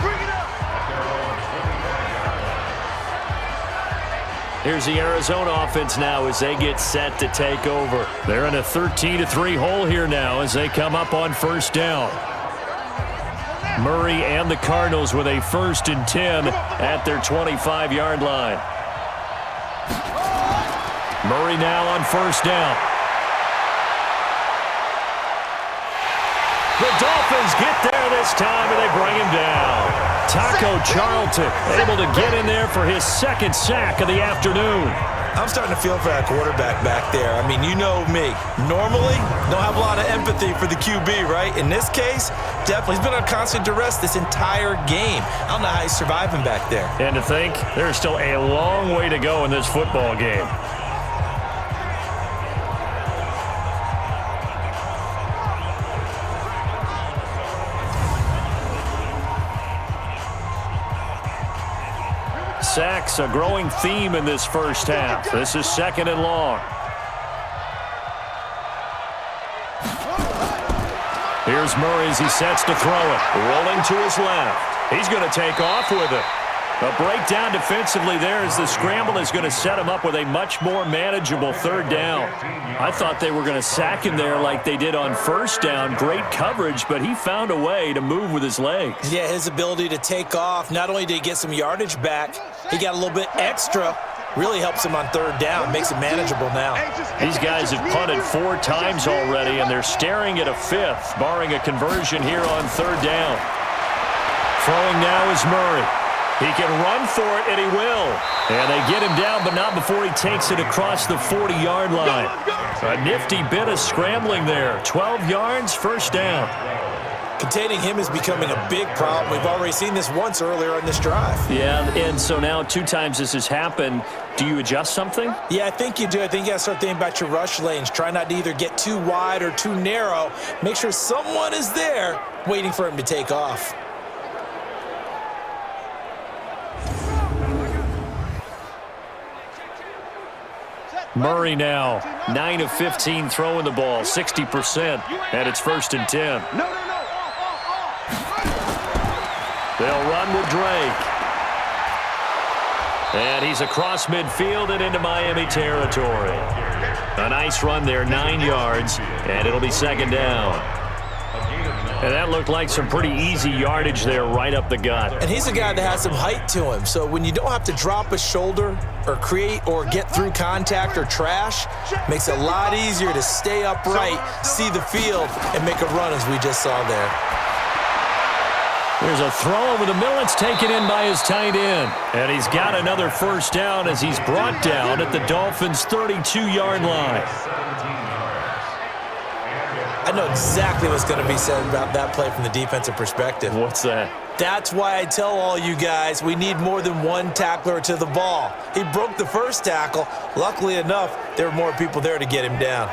Here's the Arizona offense now as they get set to take over. They're in a 13-3 hole here now as they come up on 1st down. Murray and the Cardinals with a 1st and 10 at their 25-yard line. Murray now on 1st down. The Dolphins get there this time, and they bring him down. Taco Charlton able to get in there for his 2nd sack of the afternoon. I'm starting to feel for that quarterback back there. I mean, you know me. Normally, don't have a lot of empathy for the QB, right? In this case, definitely. He's been on constant duress this entire game. I don't know how he's surviving back there. And to think, there's still a long way to go in this football game. Sacks, a growing theme in this 1st half. This is 2nd and long. Here's Murray as he sets to throw it. Rolling to his left. He's going to take off with it. A breakdown defensively there as the scramble is going to set him up with a much more manageable 3rd down. I thought they were going to sack him there like they did on 1st down. Great coverage, but he found a way to move with his legs. Yeah, his ability to take off. Not only did he get some yardage back, he got a little bit extra. Really helps him on 3rd down. Makes it manageable now. These guys have punted 4 times already, and they're staring at a 5th, barring a conversion here on 3rd down. Throwing now is Murray. He can run for it, and he will. And they get him down, but not before he takes it across the 40-yard line. A nifty bit of scrambling there. 12 yards, 1st down. Containing him is becoming a big problem. We've already seen this once earlier in this drive. Yeah, and so now 2 times this has happened. Do you adjust something? Yeah, I think you do. I think you got to start thinking about your rush lanes. Try not to either get too wide or too narrow. Make sure someone is there waiting for him to take off. Murray now, 9 of 15 throwing the ball, 60%, and it's 1st and 10. They'll run with Drake. And he's across midfield and into Miami territory. A nice run there, 9 yards, and it'll be second down. And that looked like some pretty easy yardage there right up the gut. And he's a guy that has some height to him, so when you don't have to drop a shoulder or create or get through contact or trash, makes it a lot easier to stay upright, see the field, and make a run as we just saw there. There's a throw over the middle. It's taken in by his tight end. And he's got another first down as he's brought down at the Dolphins' 32-yard line. I know exactly what's going to be said about that play from the defensive perspective. What's that? That's why I tell all you guys we need more than one tackler to the ball. He broke the first tackle. Luckily enough, there were more people there to get him down.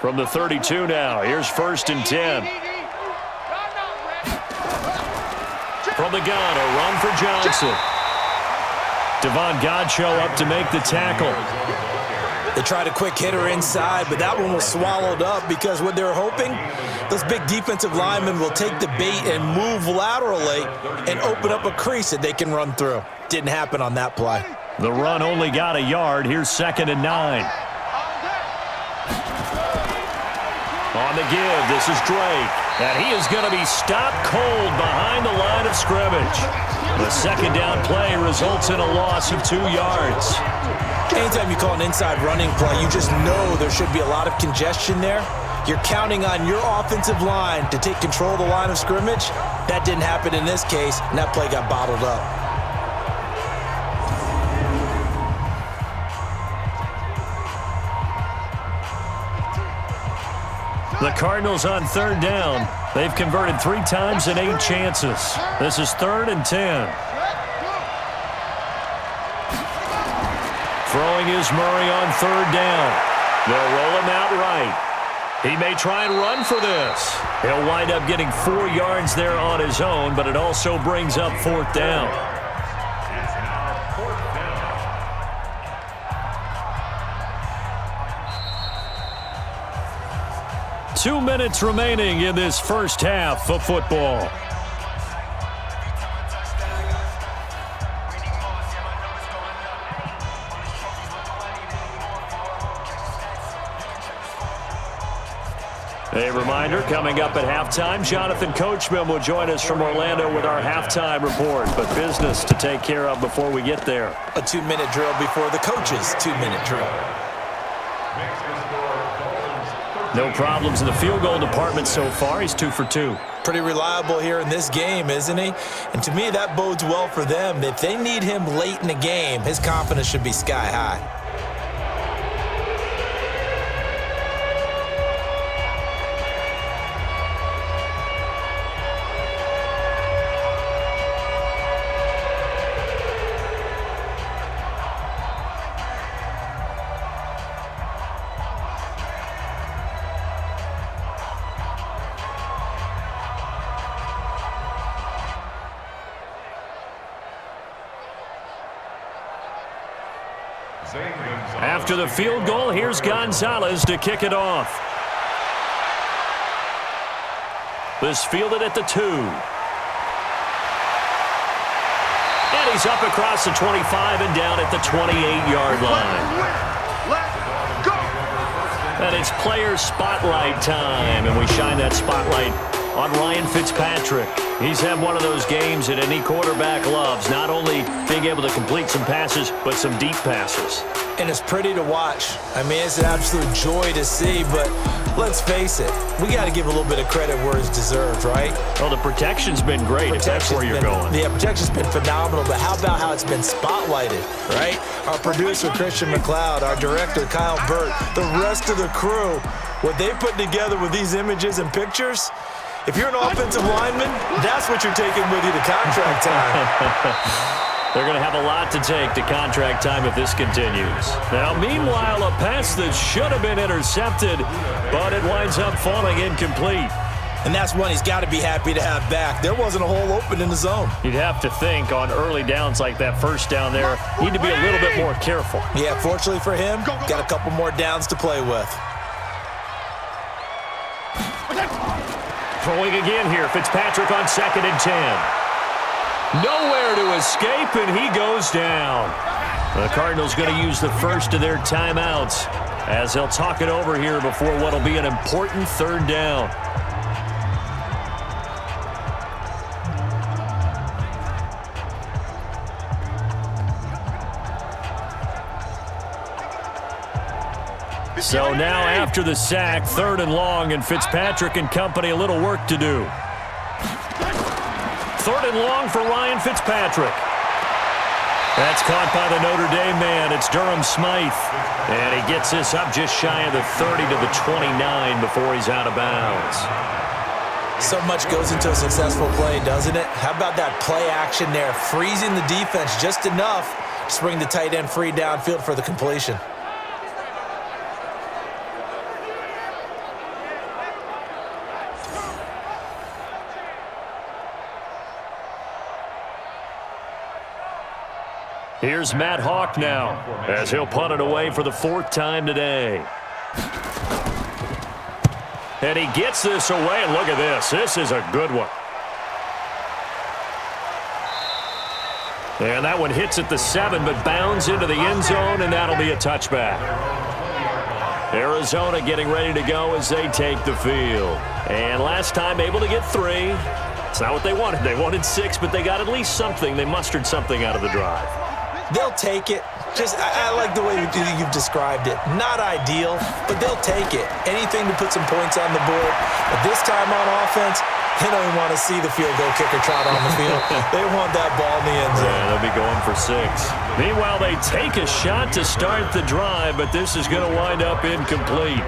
From the 32 now, here's 1st and 10. From the gun, a run for Johnson. Devon Godchaux up to make the tackle. They tried a quick hitter inside, but that one was swallowed up because what they're hoping, those big defensive linemen will take the bait and move laterally and open up a crease that they can run through. Didn't happen on that play. The run only got a yard. Here's 2nd and 9. On the give, this is Drake. And he is going to be stopped cold behind the line of scrimmage. The second down play results in a loss of 2 yards. Anytime you call an inside running play, you just know there should be a lot of congestion there. You're counting on your offensive line to take control of the line of scrimmage. That didn't happen in this case, and that play got bottled up. The Cardinals on 3rd down. They've converted 3 times in 8 chances. This is 3rd and 10. Throwing is Murray on 3rd down. They'll roll him out right. He may try and run for this. He'll wind up getting 4 yards there on his own, but it also brings up 4th down. 2 minutes remaining in this first half of football. A reminder, coming up at halftime, Jonathan Coachman will join us from Orlando with our halftime report, but business to take care of before we get there. A 2-minute drill before the coach's 2-minute drill. No problems in the field goal department so far. He's 2 for 2. Pretty reliable here in this game, isn't he? And to me, that bodes well for them. If they need him late in the game, his confidence should be sky high. After the field goal, here's Gonzalez to kick it off. This fielded at the 2. And he's up across the 25 and down at the 28-yard line. And it's player spotlight time, and we shine that spotlight on Ryan Fitzpatrick. He's had one of those games that any quarterback loves, not only being able to complete some passes, but some deep passes. And it's pretty to watch. I mean, it's an absolute joy to see, but let's face it, we got to give a little bit of credit where it's deserved, right? Well, the protection's been great, if that's where you're going. Yeah, protection's been phenomenal, but how about how it's been spotlighted, right? Our producer, Christian McLeod, our director, Kyle Burt, the rest of the crew, what they put together with these images and pictures, if you're an offensive lineman, that's what you're taking with you to contract time. They're going to have a lot to take to contract time if this continues. Now, meanwhile, a pass that should have been intercepted, but it winds up falling incomplete. And that's one he's got to be happy to have back. There wasn't a hole open in the zone. You'd have to think on early downs like that first down there, need to be a little bit more careful. Yeah, fortunately for him, got a couple more downs to play with. Throwing again here, Fitzpatrick on 2nd and 10. Nowhere to escape, and he goes down. The Cardinals going to use the first of their timeouts as they'll talk it over here before what will be an important 3rd down. So now after the sack, 3rd and long, and Fitzpatrick and company a little work to do. 3rd and long for Ryan Fitzpatrick. That's caught by the Notre Dame man. It's Durham Smythe. And he gets this up just shy of the 30 to the 29 before he's out of bounds. So much goes into a successful play, doesn't it? How about that play action there, freezing the defense just enough to bring the tight end free downfield for the completion. Here's Matt Hawk now as he'll punt it away for the 4th time today. And he gets this away, and look at this. This is a good one. And that one hits at the 7, but bounds into the end zone, and that'll be a touchback. Arizona getting ready to go as they take the field. And last time able to get 3. It's not what they wanted. They wanted 6, but they got at least something. They mustered something out of the drive. They'll take it. I like the way you've described it. Not ideal, but they'll take it. Anything to put some points on the board. But this time on offense, they don't even want to see the field goal kicker trot on the field. They want that ball in the end zone. Yeah, they'll be going for 6. Meanwhile, they take a shot to start the drive, but this is going to wind up incomplete.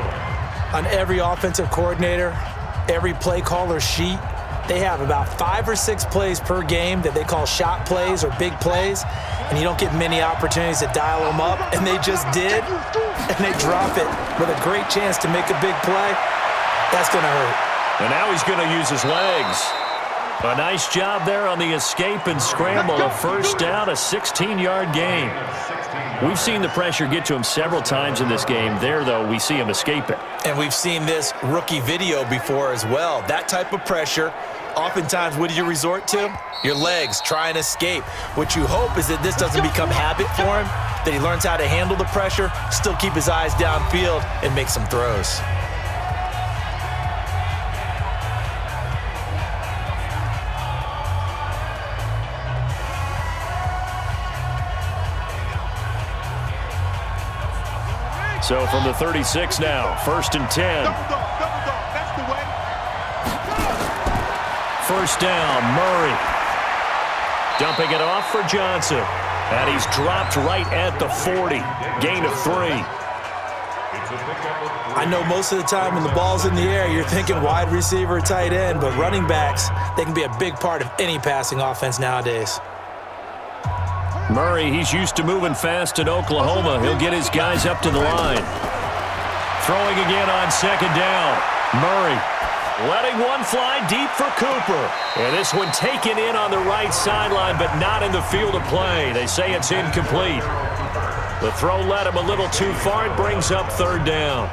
On every offensive coordinator, every play caller sheet, they have about 5 or 6 plays per game that they call shot plays or big plays, and you don't get many opportunities to dial them up, and they just did, and they drop it with a great chance to make a big play. That's going to hurt. And now he's going to use his legs. A nice job there on the escape and scramble. A 1st down, a 16-yard gain. We've seen the pressure get to him several times in this game. There, though, we see him escape it. And we've seen this rookie video before as well. That type of pressure, oftentimes, what do you resort to? Your legs, try and escape. What you hope is that this doesn't become habit for him, that he learns how to handle the pressure, still keep his eyes downfield, and make some throws. So from the 36 now, 1st and 10. That's the way. 1st down, Murray. Dumping it off for Johnson. And he's dropped right at the 40. Gain of 3. I know most of the time when the ball's in the air, you're thinking wide receiver, tight end, but running backs, they can be a big part of any passing offense nowadays. Murray, he's used to moving fast in Oklahoma. He'll get his guys up to the line. Throwing again on 2nd down. Murray letting one fly deep for Cooper. And this one taken in on the right sideline, but not in the field of play. They say it's incomplete. The throw led him a little too far. It brings up 3rd down.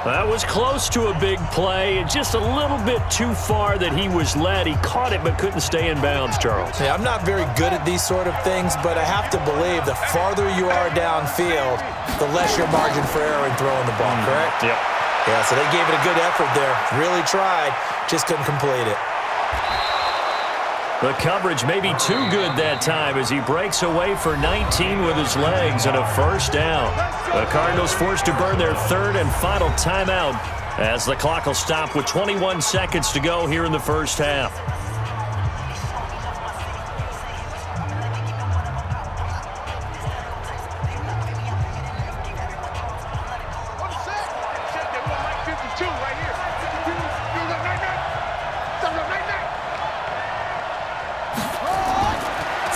That was close to a big play. Just a little bit too far that he was led. He caught it but couldn't stay in bounds, Charles. Yeah, I'm not very good at these sort of things, but I have to believe the farther you are downfield, the less your margin for error in throwing the ball, correct? Yep. Yeah, so they gave it a good effort there. Really tried, just couldn't complete it. The coverage may be too good that time as he breaks away for 19 with his legs and a 1st down. The Cardinals forced to burn their 3rd and final timeout as the clock will stop with 21 seconds to go here in the 1st half.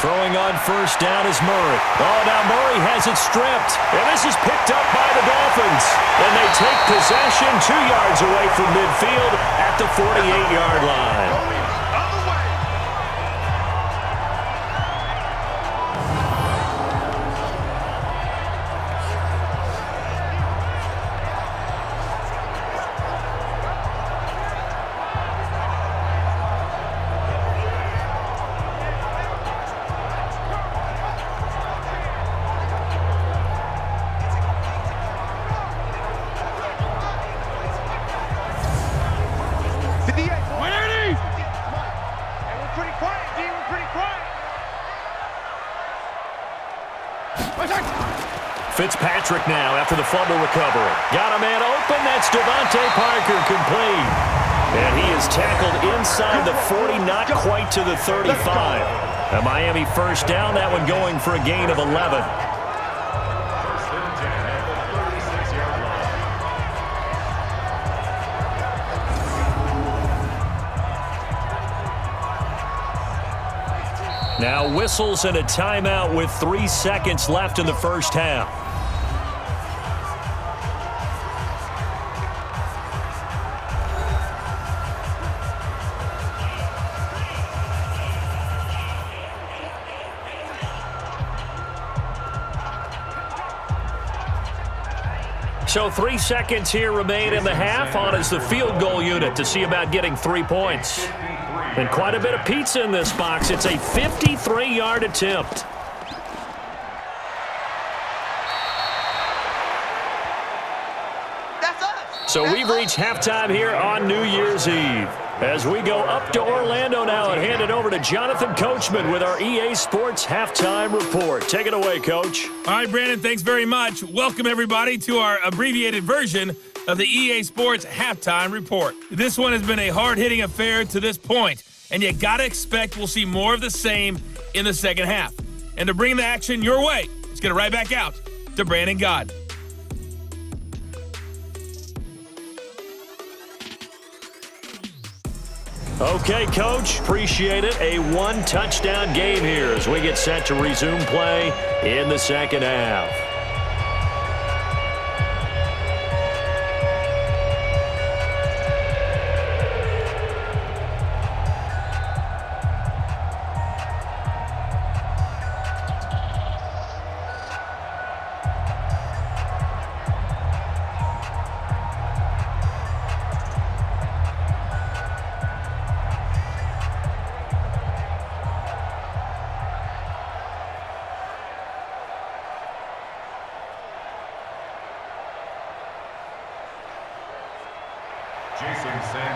Throwing on first down is Murray. Oh, now Murray has it stripped. And this is picked up by the Dolphins. And they take possession 2 yards away from midfield at the 48-yard line. Fitzpatrick now after the fumble recovery. Got a man open. That's Devontae Parker complete. And he is tackled inside the 40, not quite to the 35. A Miami first down, that one going for a gain of 11. Now whistles and a timeout with 3 seconds left in the first half. So 3 seconds here remain in the half. On is the field goal unit to see about getting 3 points. And quite a bit of pizza in this box. It's a 53-yard attempt. So we've reached halftime here on New Year's Eve. As we go up to Orlando now and hand it over to Jonathan Coachman with our EA Sports Halftime Report. Take it away, Coach. All right, Brandon, thanks very much. Welcome, everybody, to our abbreviated version of the EA Sports Halftime Report. This one has been a hard-hitting affair to this point, and you got to expect we'll see more of the same in the second half. And to bring the action your way, let's get it right back out to Brandon Gaudin. Okay, Coach, appreciate it. A one-touchdown game here as we get set to resume play in the second half.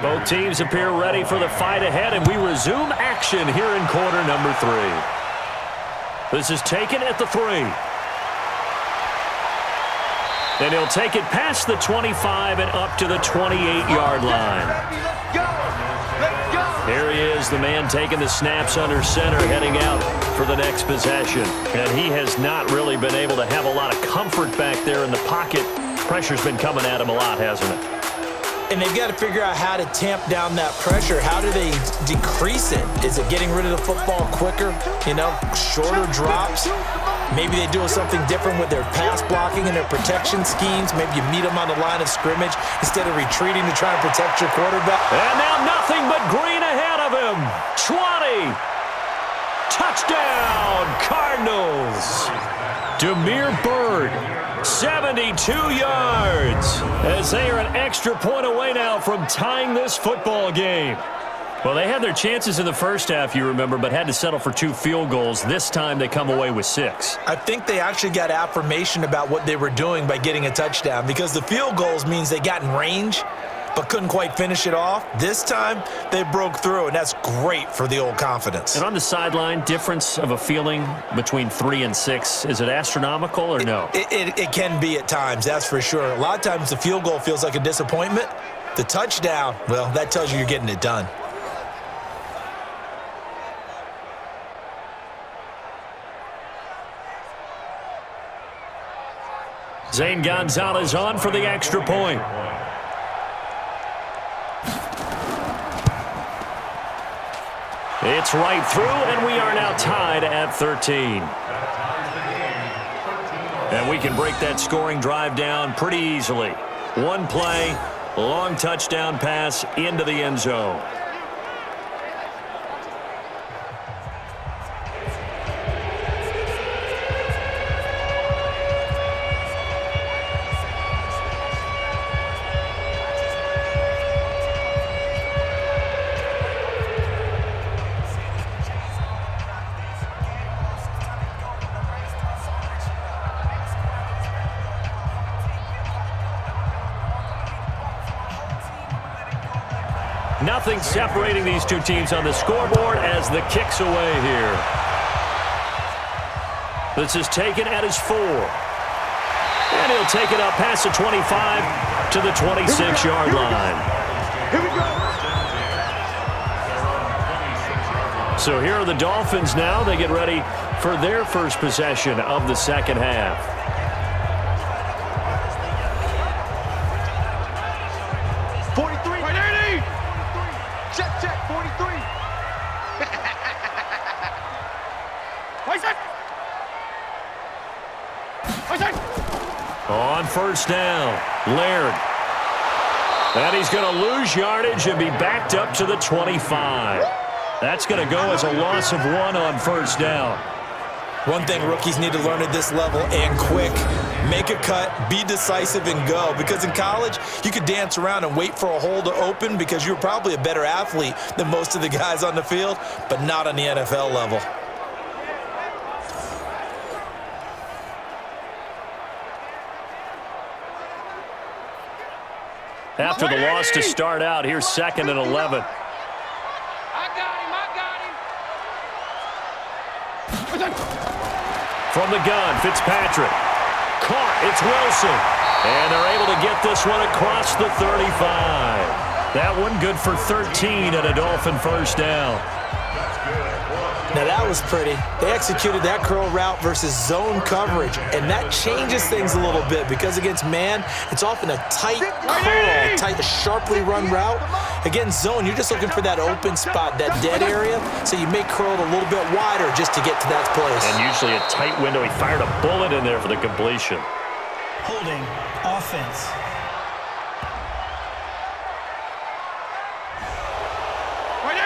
Both teams appear ready for the fight ahead, and we resume action here in quarter number 3. This is taken at the 3. And he'll take it past the 25 and up to the 28-yard line. Here he is, the man taking the snaps under center, heading out for the next possession. And he has not really been able to have a lot of comfort back there in the pocket. Pressure's been coming at him a lot, hasn't it? And they've got to figure out how to tamp down that pressure. How do they decrease it? Is it getting rid of the football quicker? You know, shorter drops? Maybe they do something different with their pass blocking and their protection schemes. Maybe you meet them on the line of scrimmage instead of retreating to try and protect your quarterback. And now nothing but green ahead of him. 20. Touchdown, Cardinals. Damiere Byrd. 72 yards as they are an extra point away now from tying this football game. Well, they had their chances in the first half, you remember, but had to settle for 2 field goals. This time they come away with 6. I think they actually got affirmation about what they were doing by getting a touchdown, because the field goals means they got in range but couldn't quite finish it off. This time, they broke through, and that's great for the old confidence. And on the sideline, difference of a feeling between 3 and 6, is it astronomical or no? It can be at times, that's for sure. A lot of times the field goal feels like a disappointment. The touchdown, well, that tells you you're getting it done. Zane Gonzalez on for the extra point. It's gets right through, and we are now tied at 13. And we can break that scoring drive down pretty easily. One play, long touchdown pass into the end zone. Nothing separating these two teams on the scoreboard as the kick's away here. This is taken at his 4. And he'll take it up past the 25 to the 26-yard line. Here we go. So here are the Dolphins now. They get ready for their first possession of the second half. On first down, Laird. And he's going to lose yardage and be backed up to the 25. That's going to go as a loss of 1 on first down. One thing rookies need to learn at this level, and quick, make a cut, be decisive, and go. Because in college, you could dance around and wait for a hole to open because you're probably a better athlete than most of the guys on the field, but not on the NFL level. After the loss to start out, here's 2nd and 11. I got him. From the gun, Fitzpatrick. Caught, it's Wilson. And they're able to get this one across the 35. That one good for 13 and a Dolphin first down. Now that was pretty. They executed that curl route versus zone coverage, and that changes things a little bit because against man, it's often a tight curl, tight, sharply run route. Against zone, you're just looking for that open spot, that dead area, so you may curl it a little bit wider just to get to that place. And usually a tight window. He fired a bullet in there for the completion. Holding offense.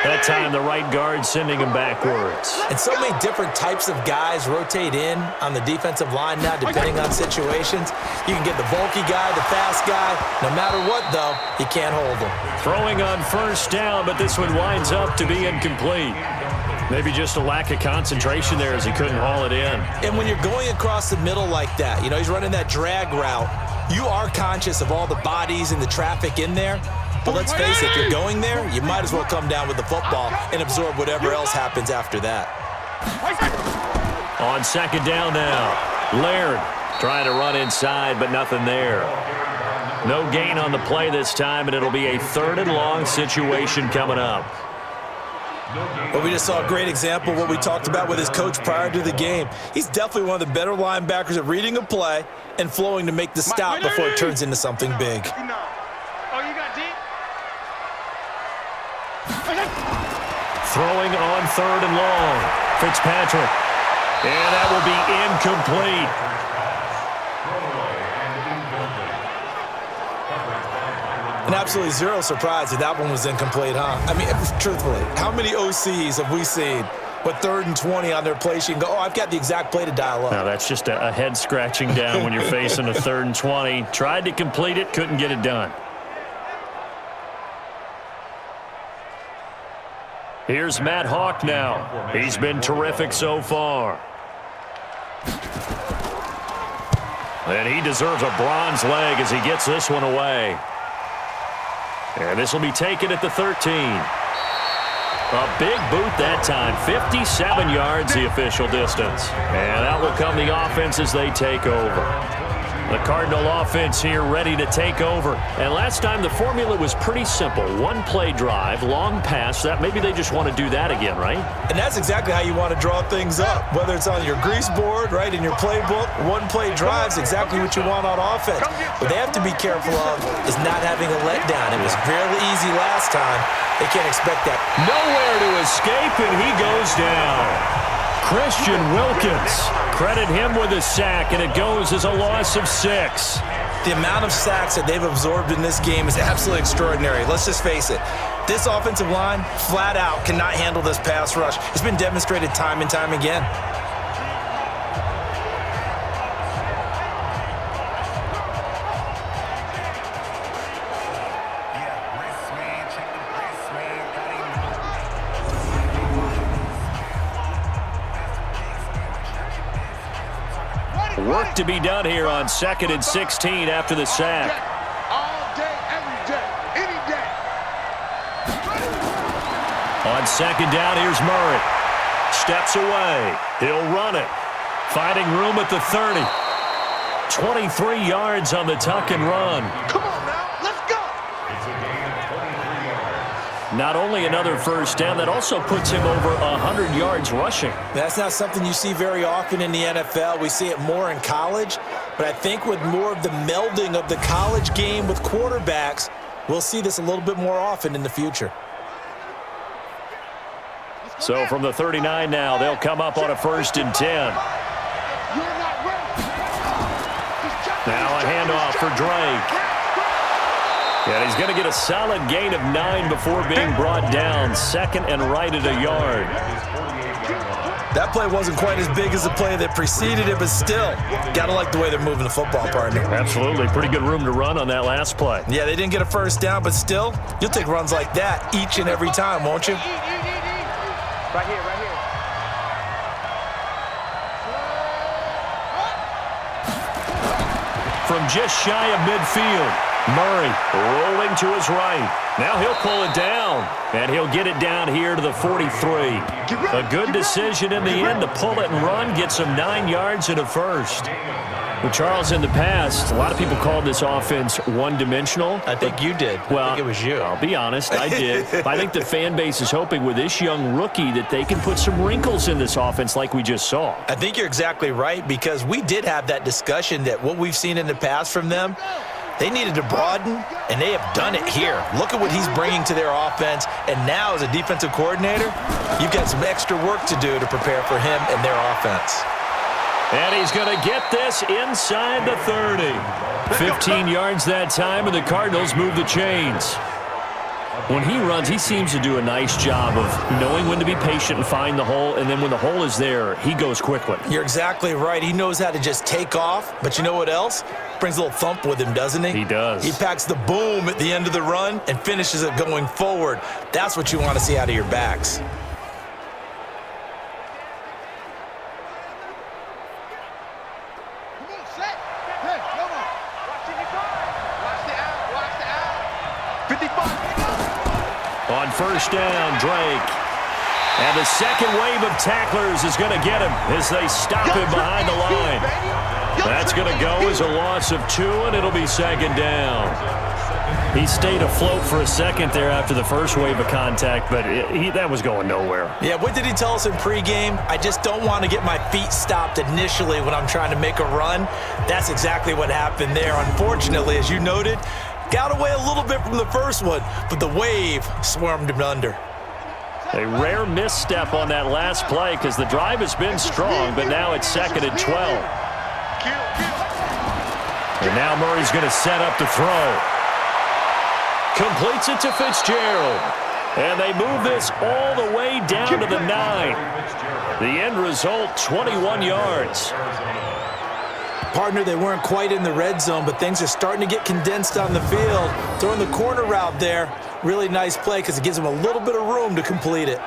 That time, the right guard sending him backwards. And so many different types of guys rotate in on the defensive line now, depending on situations. You can get the bulky guy, the fast guy. No matter what, though, you can't hold them. Throwing on first down, but this one winds up to be incomplete. Maybe just a lack of concentration there as he couldn't haul it in. And when you're going across the middle like that, you know, he's running that drag route, you are conscious of all the bodies and the traffic in there. But let's face it, if you're going there, you might as well come down with the football and absorb whatever else happens after that. On second down now, Laird trying to run inside, but nothing there. No gain on the play this time, and it'll be a 3rd and long situation coming up. Well, we just saw a great example of what we talked about with his coach prior to the game. He's definitely one of the better linebackers at reading a play and flowing to make the stop before it turns into something big. Throwing on 3rd and long. Fitzpatrick. And that will be incomplete. And absolutely zero surprise that that one was incomplete, huh? I mean, truthfully, how many OCs have we seen with 3rd and 20 on their play sheet and go, oh, I've got the exact play to dial up? Now, that's just a head scratching down when you're facing a 3rd and 20. Tried to complete it, couldn't get it done. Here's Matt Hawk now. He's been terrific so far. And he deserves a bronze leg as he gets this one away. And this will be taken at the 13. A big boot that time. 57 yards the official distance. And out will come the offense as they take over. The Cardinal offense here ready to take over. And last time the formula was pretty simple. One play drive, long pass. That maybe they just want to do that again, right? And that's exactly how you want to draw things up. Whether it's on your grease board, right, in your playbook, one play drives exactly what you want on offense. What they have to be careful of is not having a letdown. It was fairly easy last time. They can't expect that. Nowhere to escape, and he goes down. Christian Wilkins, credit him with a sack, and it goes as a loss of 6. The amount of sacks that they've absorbed in this game is absolutely extraordinary. Let's just face it. This offensive line, flat out, cannot handle this pass rush. It's been demonstrated time and time again. Work to be done here on 2nd and 16 after the sack. All day, every day, any day. On 2nd down, here's Murray. Steps away. He'll run it. Finding room at the 30. 23 yards on the tuck and run. Come on now, let's go. It's a gain of 23 yards. Not only another first down, that also puts him over 100 yards rushing. That's not something you see very often in the NFL. We see it more in college. But I think with more of the melding of the college game with quarterbacks, we'll see this a little bit more often in the future. So from the 39 now, they'll come up on a 1st and 10. Now a handoff for Drake. And he's going to get a solid gain of 9 before being brought down. 2nd and right at a yard. That play wasn't quite as big as the play that preceded it, but still, got to like the way they're moving the football, partner. Absolutely. Pretty good room to run on that last play. Yeah, they didn't get a first down, but still, you'll take runs like that each and every time, won't you? Right here, right here. From just shy of midfield, Murray rolling to his right. Now he'll pull it down, and he'll get it down here to the 43. A good decision in the end to pull it and run, gets him 9 yards and a first. Well, Charles, in the past, a lot of people called this offense one-dimensional. I think you did. Well, I think it was you. I'll be honest, I did. But I think the fan base is hoping with this young rookie that they can put some wrinkles in this offense like we just saw. I think you're exactly right, because we did have that discussion that what we've seen in the past from them, they needed to broaden, and they have done it here. Look at what he's bringing to their offense, and now as a defensive coordinator, you've got some extra work to do to prepare for him and their offense. And he's going to get this inside the 30. 15 yards that time, and the Cardinals move the chains. When he runs, he seems to do a nice job of knowing when to be patient and find the hole, and then when the hole is there, he goes quickly. You're exactly right. He knows how to just take off, but you know what else? Brings a little thump with him, doesn't he? He does. He packs the boom at the end of the run and finishes it going forward. That's what you want to see out of your backs. On first down, Drake. And the second wave of tacklers is going to get him as they stop him behind the line. That's going to go as a loss of 2, and it'll be 2nd down. He stayed afloat for a second there after the first wave of contact, but that was going nowhere. Yeah, what did he tell us in pregame? I just don't want to get my feet stopped initially when I'm trying to make a run. That's exactly what happened there. Unfortunately, as you noted, got away a little bit from the first one, but the wave swarmed him under. A rare misstep on that last play because the drive has been strong, but now it's 2nd and 12. And now Murray's going to set up the throw. Completes it to Fitzgerald. And they move this all the way down to the 9. The end result, 21 yards. Partner, they weren't quite in the red zone, but things are starting to get condensed on the field. Throwing the corner route there, really nice play because it gives them a little bit of room to complete it.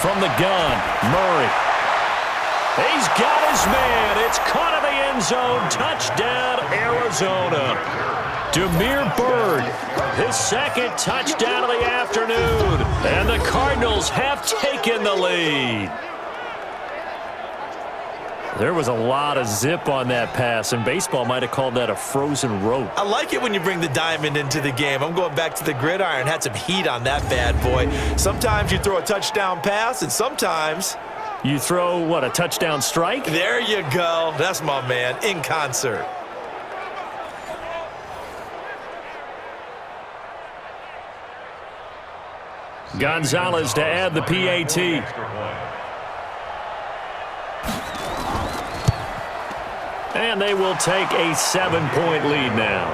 from the gun. Murray. He's got his man. It's caught in the end zone. Touchdown, Arizona. Damiere Byrd, his second touchdown of the afternoon. And the Cardinals have taken the lead. There was a lot of zip on that pass, and baseball might have called that a frozen rope. I like it when you bring the diamond into the game. I'm going back to the gridiron. Had some heat on that bad boy. Sometimes you throw a touchdown pass, and sometimes you throw, what, a touchdown strike? There you go. That's my man, in concert. Gonzalez to add the PAT. And they will take a 7-point lead now.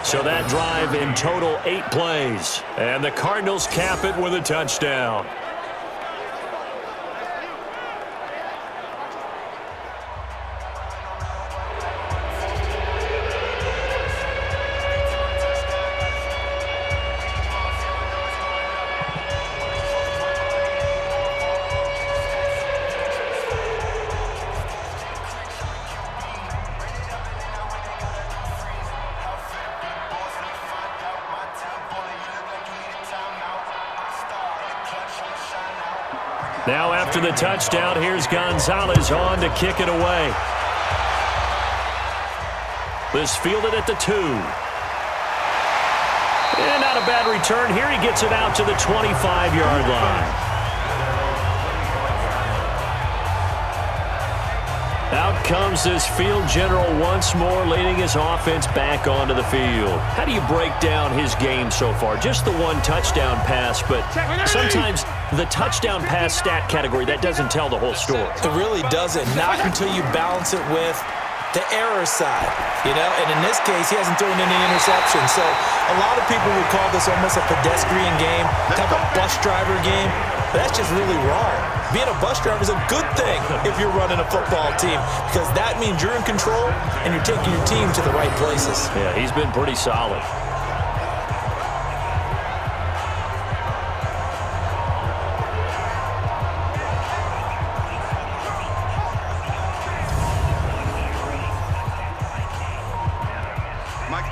So that drive in total 8 plays. And the Cardinals cap it with a touchdown. Now after the touchdown, here's Gonzalez on to kick it away. This fielded at the 2. And not a bad return here. He gets it out to the 25-yard line. Out comes this field general once more, leading his offense back onto the field. How do you break down his game so far? Just the one touchdown pass, but sometimes the touchdown pass stat category, that doesn't tell the whole story. It really doesn't, not until you balance it with the error side, and in this case, he hasn't thrown any interceptions. So a lot of people would call this almost a pedestrian game, type of bus driver game. But that's just really wrong. Being a bus driver is a good thing if you're running a football team, because that means you're in control and you're taking your team to the right places. Yeah, he's been pretty solid.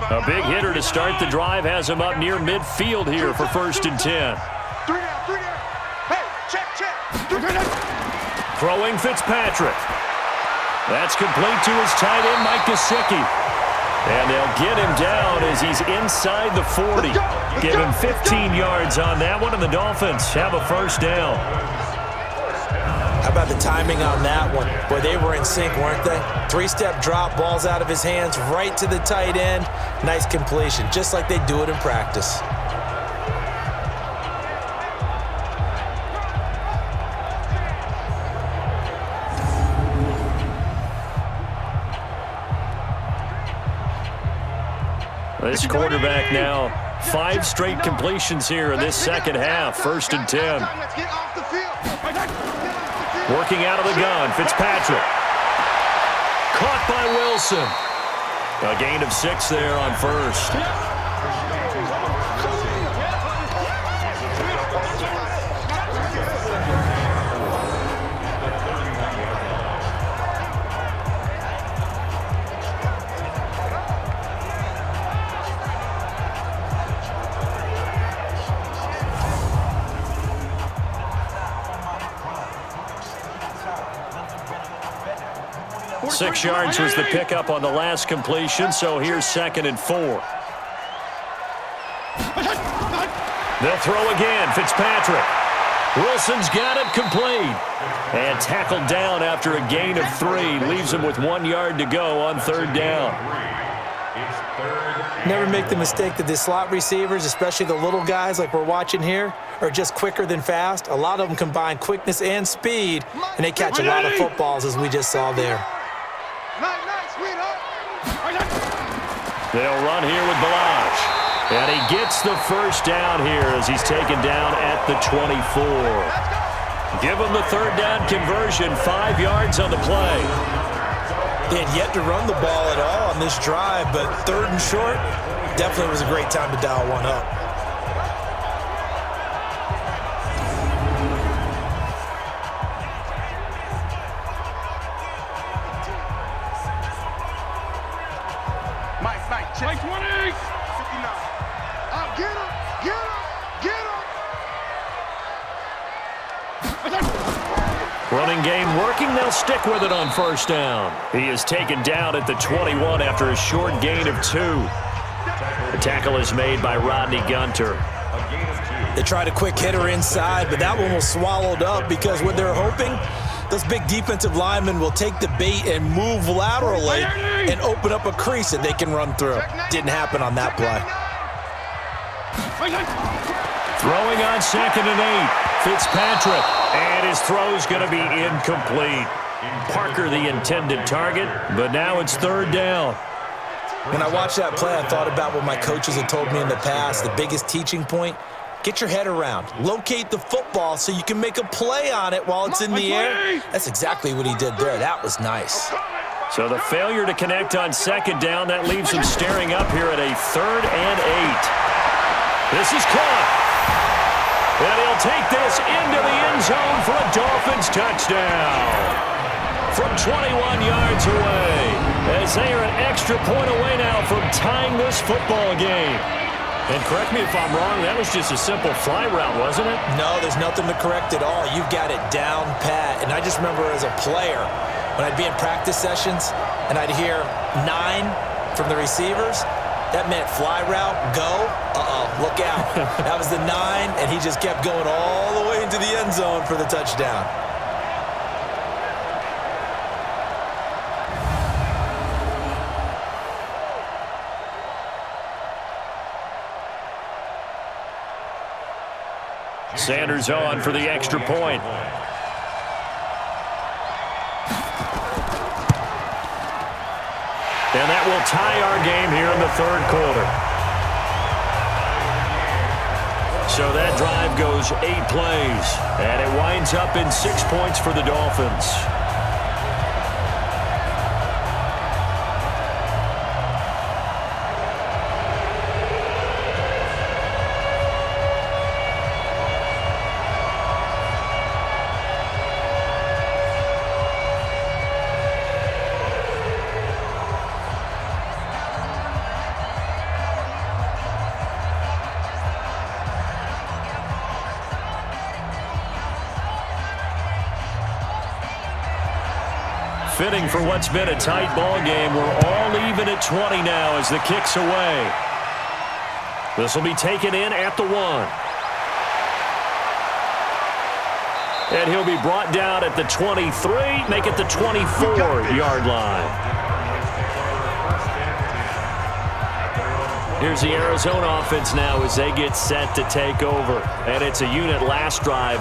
A big hitter to start the drive has him up near midfield here for 1st and 10. Throwing Fitzpatrick. That's complete to his tight end, Mike Gesicki. And they'll get him down as he's inside the 40. Give him 15 yards on that one, and the Dolphins have a 1st down. How about the timing on that one? Boy, they were in sync, weren't they? 3-step drop, balls out of his hands, right to the tight end. Nice completion, just like they do it in practice. This quarterback now, 5 straight completions here in this second half. 1st and 10. Working out of the gun, Fitzpatrick. Caught by Wilson. A gain of 6 there on 1st. Six yards was the pickup on the last completion, so here's 2nd and 4. They'll throw again, Fitzpatrick. Wilson's got it complete. And tackled down after a gain of 3. Leaves him with 1 yard to go on 3rd down. Never make the mistake that the slot receivers, especially the little guys like we're watching here, are just quicker than fast. A lot of them combine quickness and speed, and they catch a lot of footballs, as we just saw there. They'll run here with Balaj. And he gets the 1st down here as he's taken down at the 24. Give him the 3rd down conversion, 5 yards on the play. They had yet to run the ball at all on this drive, but 3rd and short, definitely was a great time to dial one up. Check 20. 59. Get him. Get him. Get him. Running game working. They'll stick with it on first down. He is taken down at the 21 after a short gain of 2. The tackle is made by Rodney Gunter. They tried a quick hitter inside, but that one was swallowed up because what they're hoping, those big defensive linemen will take the bait and move laterally and open up a crease that they can run through. Didn't happen on that play. Throwing on 2nd and 8. Fitzpatrick. And his throw's going to be incomplete. Parker the intended target, but now it's 3rd down. When I watched that play, I thought about what my coaches had told me in the past. The biggest teaching point, get your head around. Locate the football so you can make a play on it while it's in the air. That's exactly what he did there. That was nice. So the failure to connect on 2nd down, that leaves him staring up here at a 3rd and 8. This is caught. And he'll take this into the end zone for a Dolphins touchdown. From 21 yards away, as they are an extra point away now from tying this football game. And correct me if I'm wrong, that was just a simple fly route, wasn't it? No, there's nothing to correct at all. You've got it down pat. And I just remember as a player, when I'd be in practice sessions and I'd hear 9 from the receivers, that meant fly route, go, look out. That was the 9, and he just kept going all the way into the end zone for the touchdown. Sanders on for the extra point. And that will tie our game here in the 3rd quarter. So that drive goes 8 plays, and it winds up in 6 points for the Dolphins. Fitting for what's been a tight ball game. We're all even at 20 now as the kick's away. This will be taken in at the 1. And he'll be brought down at the 23, make it the 24-yard line. Here's the Arizona offense now as they get set to take over. And it's a unit last drive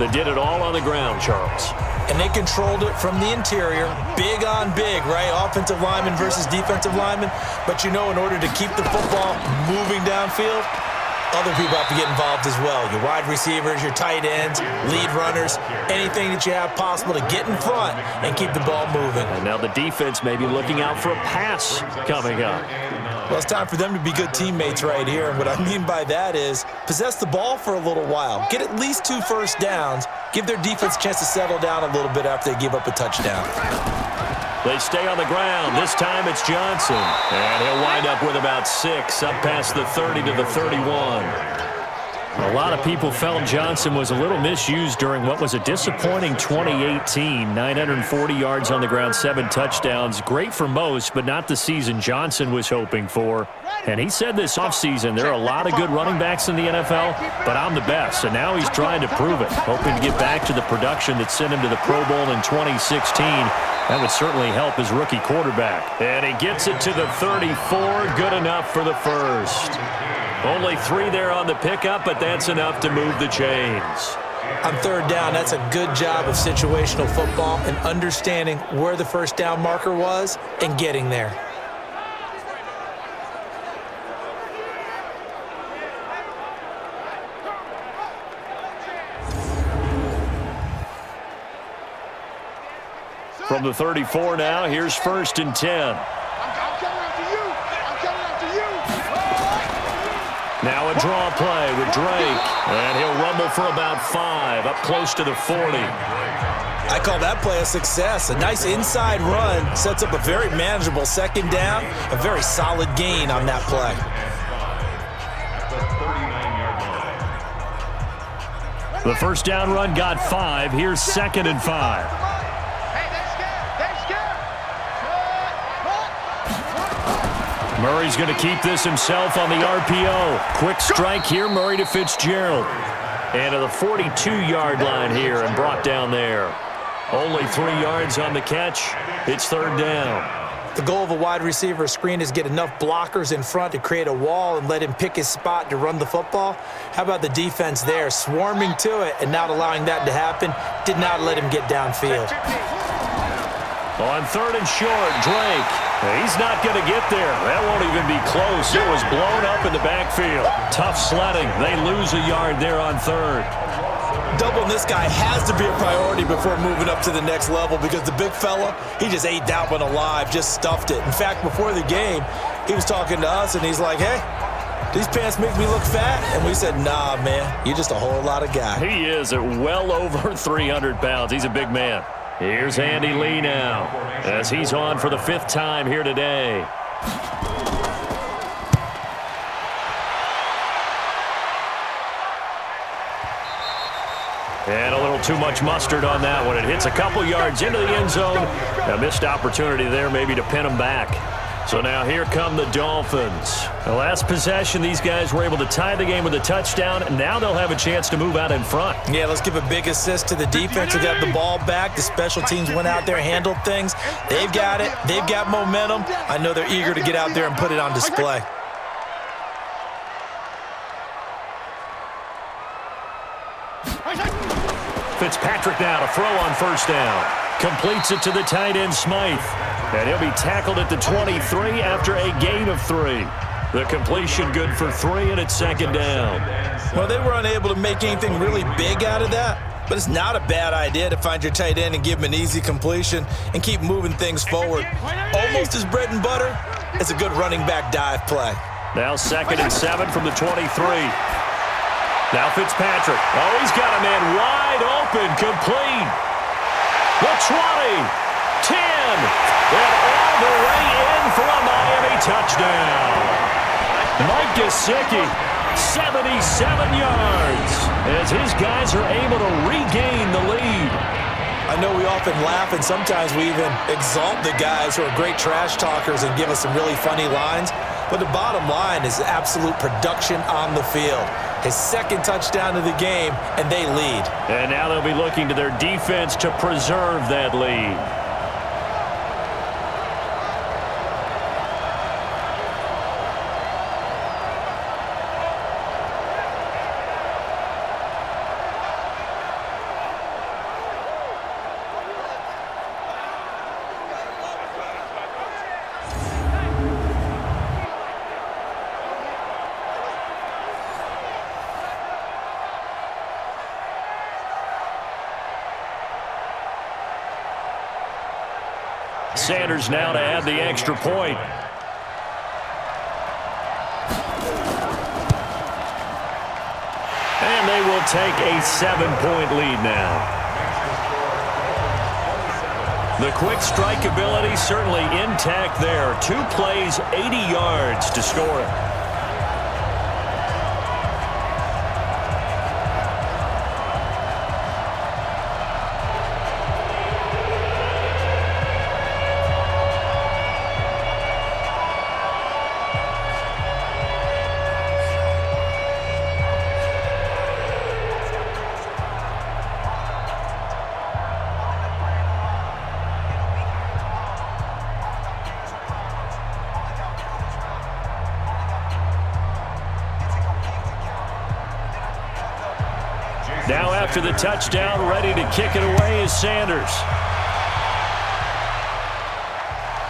that did it all on the ground, Charles. And they controlled it from the interior, big on big, right? Offensive lineman versus defensive lineman. But you know, in order to keep the football moving downfield, other people have to get involved as well. Your wide receivers, your tight ends, lead runners, anything that you have possible to get in front and keep the ball moving. And now the defense may be looking out for a pass coming up. Well, it's time for them to be good teammates right here. And what I mean by that is possess the ball for a little while. Get at least 2 first downs. Give their defense a chance to settle down a little bit after they give up a touchdown. They stay on the ground. This time it's Johnson. And he'll wind up with about 6 up past the 30 to the 31. A lot of people felt Johnson was a little misused during what was a disappointing 2018. 940 yards on the ground, 7 touchdowns. Great for most, but not the season Johnson was hoping for. And he said this offseason, there are a lot of good running backs in the NFL, but I'm the best. And now he's trying to prove it, hoping to get back to the production that sent him to the Pro Bowl in 2016. That would certainly help his rookie quarterback. And he gets it to the 34, good enough for the first. Only 3 there on the pickup, but that's enough to move the chains. On 3rd down, that's a good job of situational football and understanding where the first down marker was and getting there. From the 34 now, here's 1st and 10. I'm coming after you. I'm coming after you. Now a draw play with Drake, and he'll rumble for about 5, up close to the 40. I call that play a success. A nice inside run sets up a very manageable second down, a very solid gain on that play. The first down run got 5. Here's 2nd and 5. Hey, they're scared. Murray's going to keep this himself on the RPO. Quick strike here, Murray to Fitzgerald. And to the 42-yard line here and brought down there. Only 3 yards on the catch. It's 3rd down. The goal of a wide receiver screen is get enough blockers in front to create a wall and let him pick his spot to run the football. How about the defense there, swarming to it and not allowing that to happen? Did not let him get downfield. On 3rd and short, Drake. He's not going to get there. That won't even be close. It was blown up in the backfield. Tough sledding. They lose a yard there on 3rd. Doubling this guy has to be a priority before moving up to the next level because the big fella, he just ate that one alive, just stuffed it. In fact, before the game, he was talking to us, and he's like, hey, these pants make me look fat. And we said, nah, man, you're just a whole lot of guy. He is at well over 300 pounds. He's a big man. Here's Andy Lee now as he's on for the 5th time here today. And a little too much mustard on that one. It hits a couple yards into the end zone. A missed opportunity there maybe to pin him back. So now here come the Dolphins. The last possession, these guys were able to tie the game with a touchdown. Now they'll have a chance to move out in front. Yeah, let's give a big assist to the defense who got the ball back. The special teams went out there, handled things. They've got it. They've got momentum. I know they're eager to get out there and put it on display. Fitzpatrick now to throw on 1st down. Completes it to the tight end, Smythe. And he'll be tackled at the 23 after a gain of 3. The completion good for 3, and it's 2nd down. Well, they were unable to make anything really big out of that, but it's not a bad idea to find your tight end and give him an easy completion and keep moving things forward. Almost his bread and butter. It's a good running back dive play. Now 2nd and 7 from the 23. Now Fitzpatrick. Oh, he's got a man wide open, complete. The 20, 10, and all the way in for a Miami touchdown. Mike Gesicki, 77 yards, as his guys are able to regain the lead. I know we often laugh, and sometimes we even exalt the guys who are great trash talkers and give us some really funny lines. But the bottom line is absolute production on the field. His 2nd touchdown of the game, and they lead. And now they'll be looking to their defense to preserve that lead. Sanders now to add the extra point. And they will take a 7-point lead now. The quick strike ability certainly intact there. 2 plays, 80 yards to score it. Now after the touchdown, ready to kick it away is Sanders.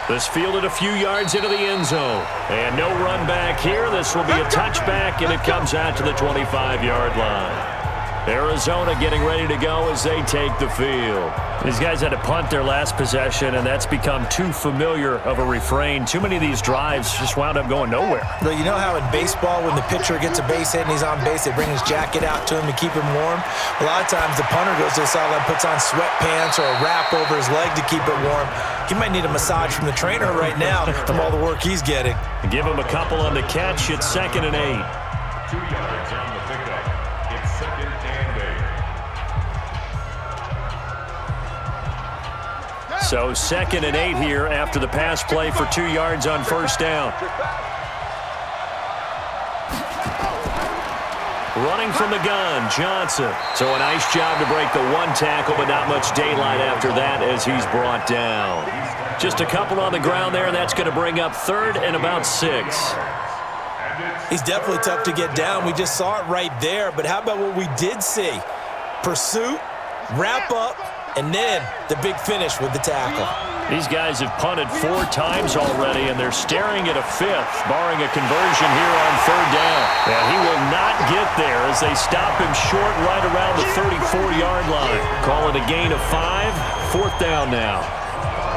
This fielded a few yards into the end zone. And no run back here. This will be a touchback, and it comes out to the 25-yard line. Arizona getting ready to go as they take the field. These guys had to punt their last possession, and that's become too familiar of a refrain. Too many of these drives just wound up going nowhere. Well, you know how in baseball, when the pitcher gets a base hit and he's on base, they bring his jacket out to him to keep him warm? A lot of times the punter goes to the sideline, puts on sweatpants or a wrap over his leg to keep it warm. He might need a massage from the trainer right now from all the work he's getting. Give him a couple on the catch. It's 2nd and 8. 2 yards on the pickup. It's 2nd and 8. So 2nd and 8 here after the pass play for 2 yards on first down. Running from the gun, Johnson. So a nice job to break the one tackle, but not much daylight after that as he's brought down. Just a couple on the ground there, and that's going to bring up 3rd and about 6. He's definitely tough to get down. We just saw it right there, but how about what we did see? Pursuit, wrap up, and then the big finish with the tackle. These guys have punted 4 times already, and they're staring at a 5th, barring a conversion here on 3rd down. And he will not get there as they stop him short right around the 34-yard line. Call it a gain of 5, 4th down now.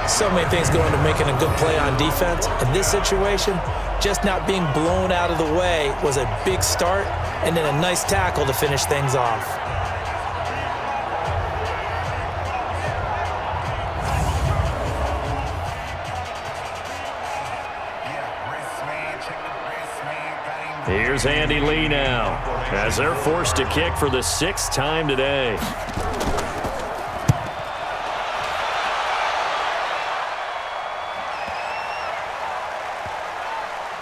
So many things go into making a good play on defense. In this situation, just not being blown out of the way was a big start, and then a nice tackle to finish things off. Here's Andy Lee now, as they're forced to kick for the 6th time today.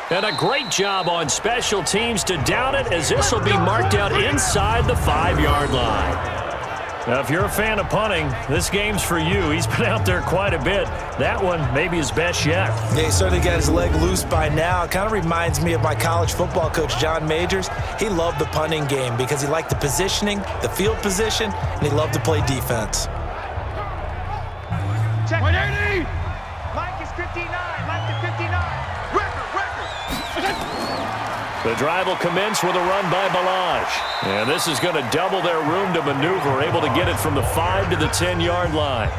And a great job on special teams to down it, as this will be marked out inside the 5-yard line. Now, if you're a fan of punting, this game's for you. He's been out there quite a bit. That one maybe his best yet. Yeah, he certainly got his leg loose by now. It kind of reminds me of my college football coach, John Majors. He loved the punting game because he liked the positioning, the field position, and he loved to play defense. Check 180. Mike is 59. Mike is 59. Record. The drive will commence with a run by Balaj. And this is going to double their room to maneuver, able to get it from the 5 to the 10-yard line.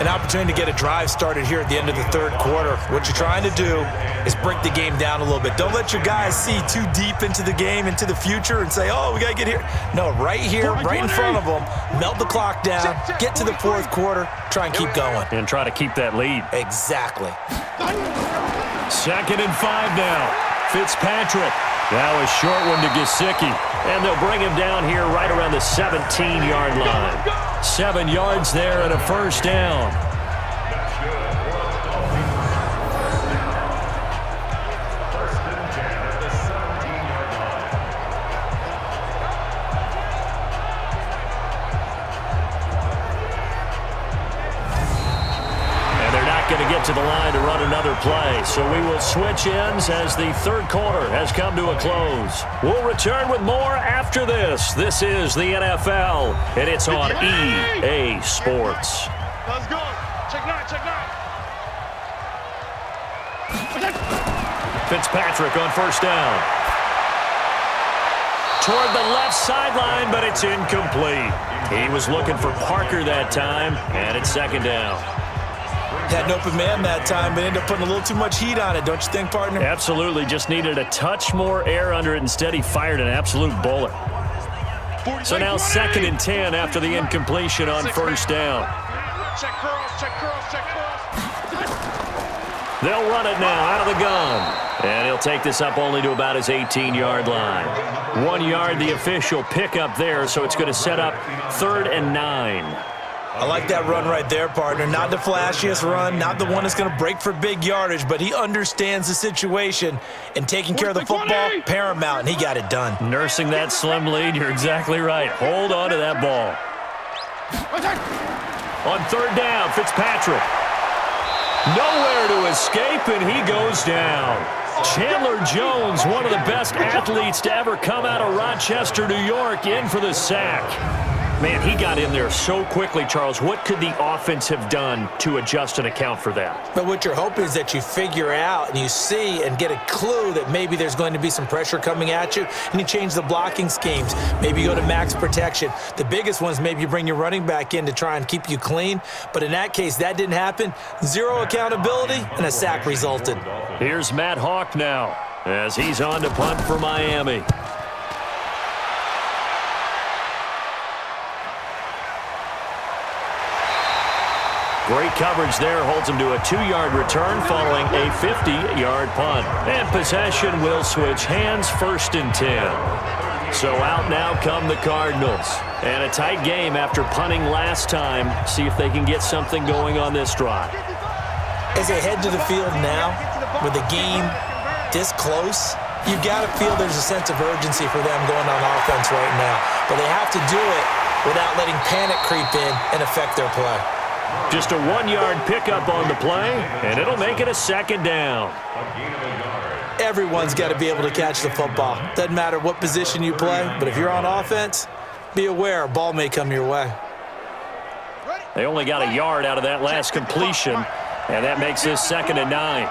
An opportunity to get a drive started here at the end of the 3rd quarter. What you're trying to do is break the game down a little bit. Don't let your guys see too deep into the game, into the future, and say, oh, we got to get here. No, right here, right in front of them, melt the clock down, get to the 4th quarter, try and keep going. And try to keep that lead. Exactly. 2nd and 5 now. Fitzpatrick. Now a short one to Gesicki. And they'll bring him down here right around the 17-yard line. 7 yards there and a first down. Going to get to the line to run another play. So we will switch ends as the 3rd quarter has come to a close. We'll return with more after this. This is the NFL, and it's on EA Sports. Let's go. Check 9. Fitzpatrick on first down. Toward the left sideline, but it's incomplete. He was looking for Parker that time, and it's 2nd down. Had an open man that time, but ended up putting a little too much heat on it, don't you think, partner? Absolutely. Just needed a touch more air under it. Instead, he fired an absolute bullet. So now 2nd and 10 after the incompletion on first down. Check curls. They'll run it now out of the gun. And he'll take this up only to about his 18-yard line. 1 yard, the official pickup there, so it's going to set up 3rd and 9. I like that run right there, partner. Not the flashiest run, not the one that's going to break for big yardage, but he understands the situation, and taking care of the football, paramount, and he got it done. Nursing that slim lead, you're exactly right. Hold on to that ball. On 3rd down, Fitzpatrick. Nowhere to escape, and he goes down. Chandler Jones, one of the best athletes to ever come out of Rochester, New York, in for the sack. Man, he got in there so quickly, Charles. What could the offense have done to adjust and account for that? But what you're hoping is that you figure out and you see and get a clue that maybe there's going to be some pressure coming at you, and you change the blocking schemes. Maybe you go to max protection. The biggest ones, maybe you bring your running back in to try and keep you clean. But in that case, that didn't happen. Zero accountability, and a sack resulted. Here's Matt Hawk now as he's on to punt for Miami. Great coverage there, holds him to a 2-yard return following a 50-yard punt. And possession will switch hands, 1st and 10. So out now come the Cardinals. And a tight game after punting last time. See if they can get something going on this drive. As they head to the field now, with the game this close, you've got to feel there's a sense of urgency for them going on offense right now. But they have to do it without letting panic creep in and affect their play. Just a 1-yard pickup on the play, and it'll make it a 2nd down. Everyone's got to be able to catch the football. Doesn't matter what position you play, but if you're on offense, be aware a ball may come your way. They only got a yard out of that last completion, and that makes this 2nd and 9.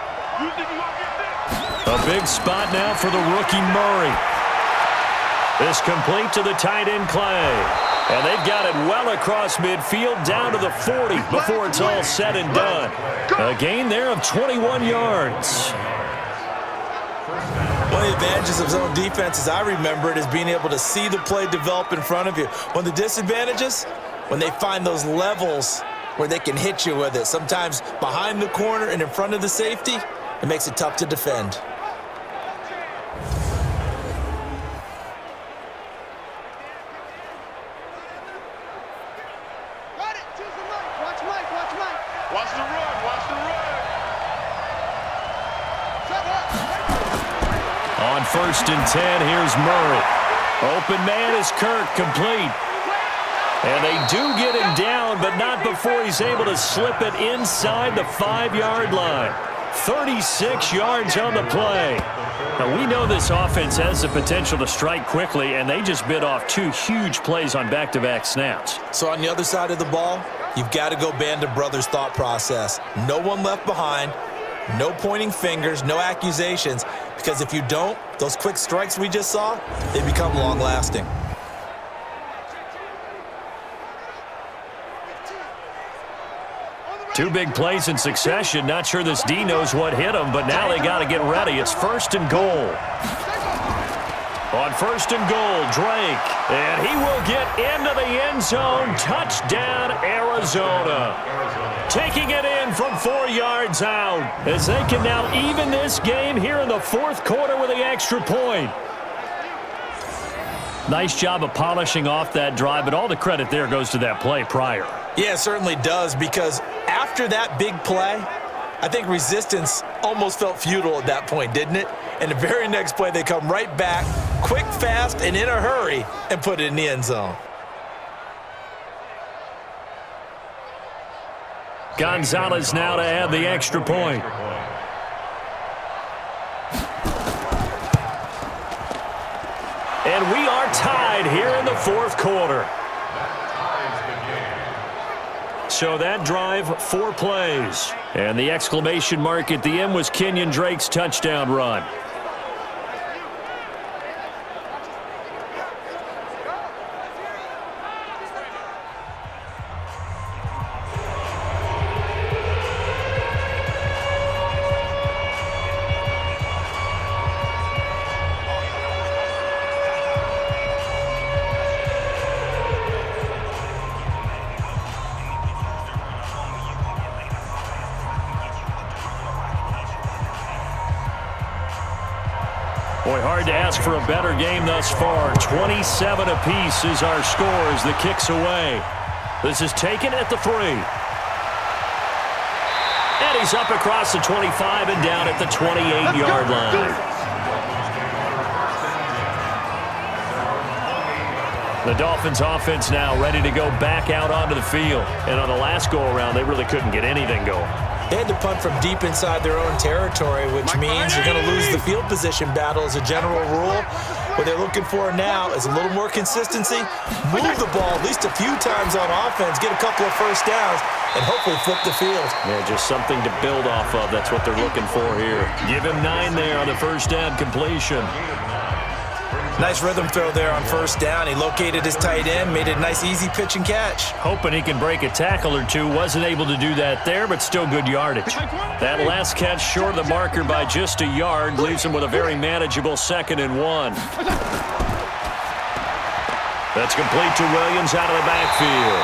A big spot now for the rookie Murray. This complete to the tight end Clay. And they've got it well across midfield down to the 40 before it's all said and done. A gain there of 21 yards. One of the advantages of zone defense, as I remember it, is being able to see the play develop in front of you. One of the disadvantages, when they find those levels where they can hit you with it, sometimes behind the corner and in front of the safety, it makes it tough to defend. Watch the run, watch the run. On 1st and 10, here's Murray. Open man is Kirk, complete. And they do get him down, but not before he's able to slip it inside the 5-yard line. 36 yards on the play. Now, we know this offense has the potential to strike quickly, and they just bit off 2 huge plays on back-to-back snaps. So on the other side of the ball, you've got to go band of brothers thought process. No one left behind, no pointing fingers, no accusations, because if you don't, those quick strikes we just saw, they become long-lasting. Two big plays in succession. Not sure this D knows what hit him, but now they got to get ready. It's 1st and goal. On 1st and goal, Drake. And he will get into the end zone. Touchdown, Arizona. Taking it in from 4 yards out as they can now even this game here in the 4th quarter with the extra point. Nice job of polishing off that drive, but all the credit there goes to that play prior. Yeah, it certainly does, because after that big play, I think resistance almost felt futile at that point, didn't it? And the very next play, they come right back, quick, fast, and in a hurry, and put it in the end zone. Gonzalez now to add the extra point. And we are tied here in the 4th quarter. So that drive, 4 plays. And the exclamation mark at the end was Kenyon Drake's touchdown run. Boy, hard to ask for a better game thus far. 27 apiece is our score as the kick's away. This is taken at the 3. And he's up across the 25 and down at the 28-yard line. The Dolphins offense now ready to go back out onto the field. And on the last go-around, they really couldn't get anything going. They had to punt from deep inside their own territory, which means you're going to lose the field position battle as a general rule. What they're looking for now is a little more consistency, move the ball at least a few times on offense, get a couple of first downs, and hopefully flip the field. Yeah, just something to build off of. That's what they're looking for here. Give him 9 there on the first down completion. Nice rhythm throw there on first down. He located his tight end, made it a nice, easy pitch and catch. Hoping he can break a tackle or two. Wasn't able to do that there, but still good yardage. That last catch short of the marker by just a yard leaves him with a very manageable 2nd and 1. That's complete to Williams out of the backfield.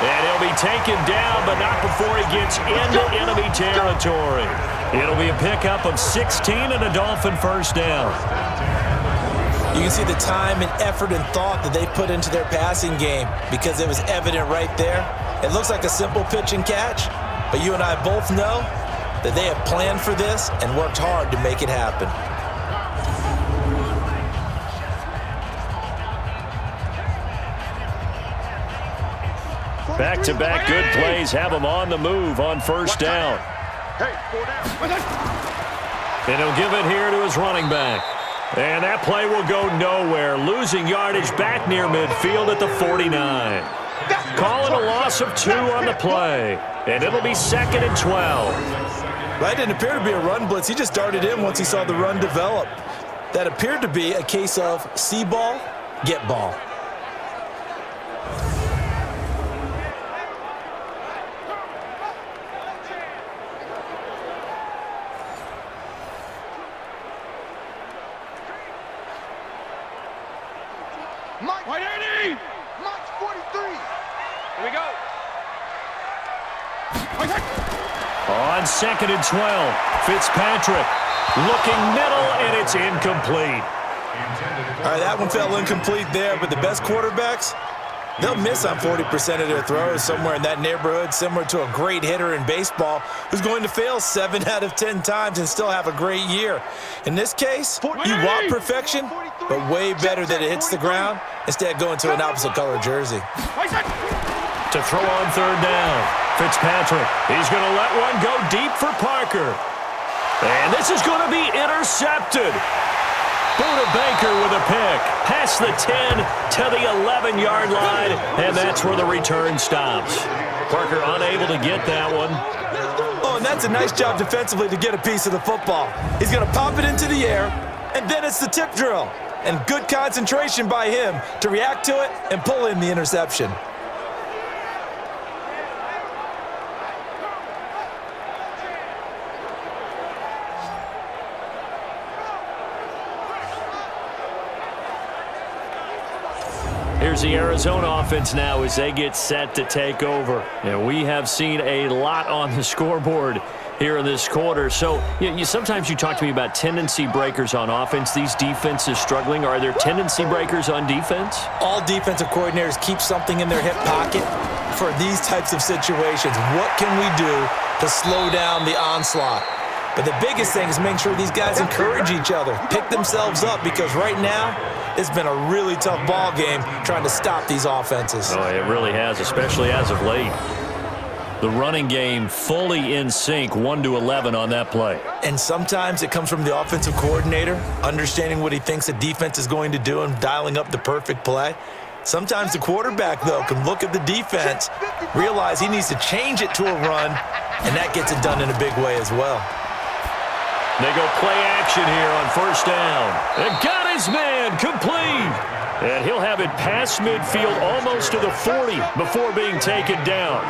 And he'll be taken down, but not before he gets into enemy territory. It'll be a pickup of 16 and a Dolphin first down. You can see the time and effort and thought that they put into their passing game because it was evident right there. It looks like a simple pitch and catch, but you and I both know that they have planned for this and worked hard to make it happen. Back-to-back good plays have him on the move on first down. And he'll give it here to his running back. And that play will go nowhere, losing yardage back near midfield at the 49. Calling a loss of 2 on the play, and it'll be 2nd and 12. That didn't appear to be a run blitz. He just darted in once he saw the run develop. That appeared to be a case of see ball, get ball. On 2nd and 12, Fitzpatrick looking middle, and it's incomplete. All right, that one fell incomplete there, but the best quarterbacks, they'll miss on 40% of their throws, somewhere in that neighborhood, similar to a great hitter in baseball who's going to fail 7 out of 10 times and still have a great year. In this case, you want perfection, but way better that it hits the ground instead of going to an opposite color jersey. To throw on 3rd down, Fitzpatrick, he's going to let one go deep for Parker. And this is going to be intercepted. Buda Baker with a pick. Past the 10 to the 11-yard line, and that's where the return stops. Parker unable to get that one. Oh, and that's a nice job defensively to get a piece of the football. He's going to pop it into the air, and then it's the tip drill. And good concentration by him to react to it and pull in the interception. Here's the Arizona offense now as they get set to take over. And we have seen a lot on the scoreboard here in this quarter. So sometimes you talk to me about tendency breakers on offense. These defenses struggling. Are there tendency breakers on defense? All defensive coordinators keep something in their hip pocket for these types of situations. What can we do to slow down the onslaught? But the biggest thing is making sure these guys encourage each other, pick themselves up, because right now it's been a really tough ball game trying to stop these offenses. Oh, it really has, especially as of late. The running game fully in sync, 1-11 on that play. And sometimes it comes from the offensive coordinator, understanding what he thinks the defense is going to do and dialing up the perfect play. Sometimes the quarterback, though, can look at the defense, realize he needs to change it to a run, and that gets it done in a big way as well. They go play action here on first down. And got his man complete. And he'll have it past midfield almost to the 40 before being taken down.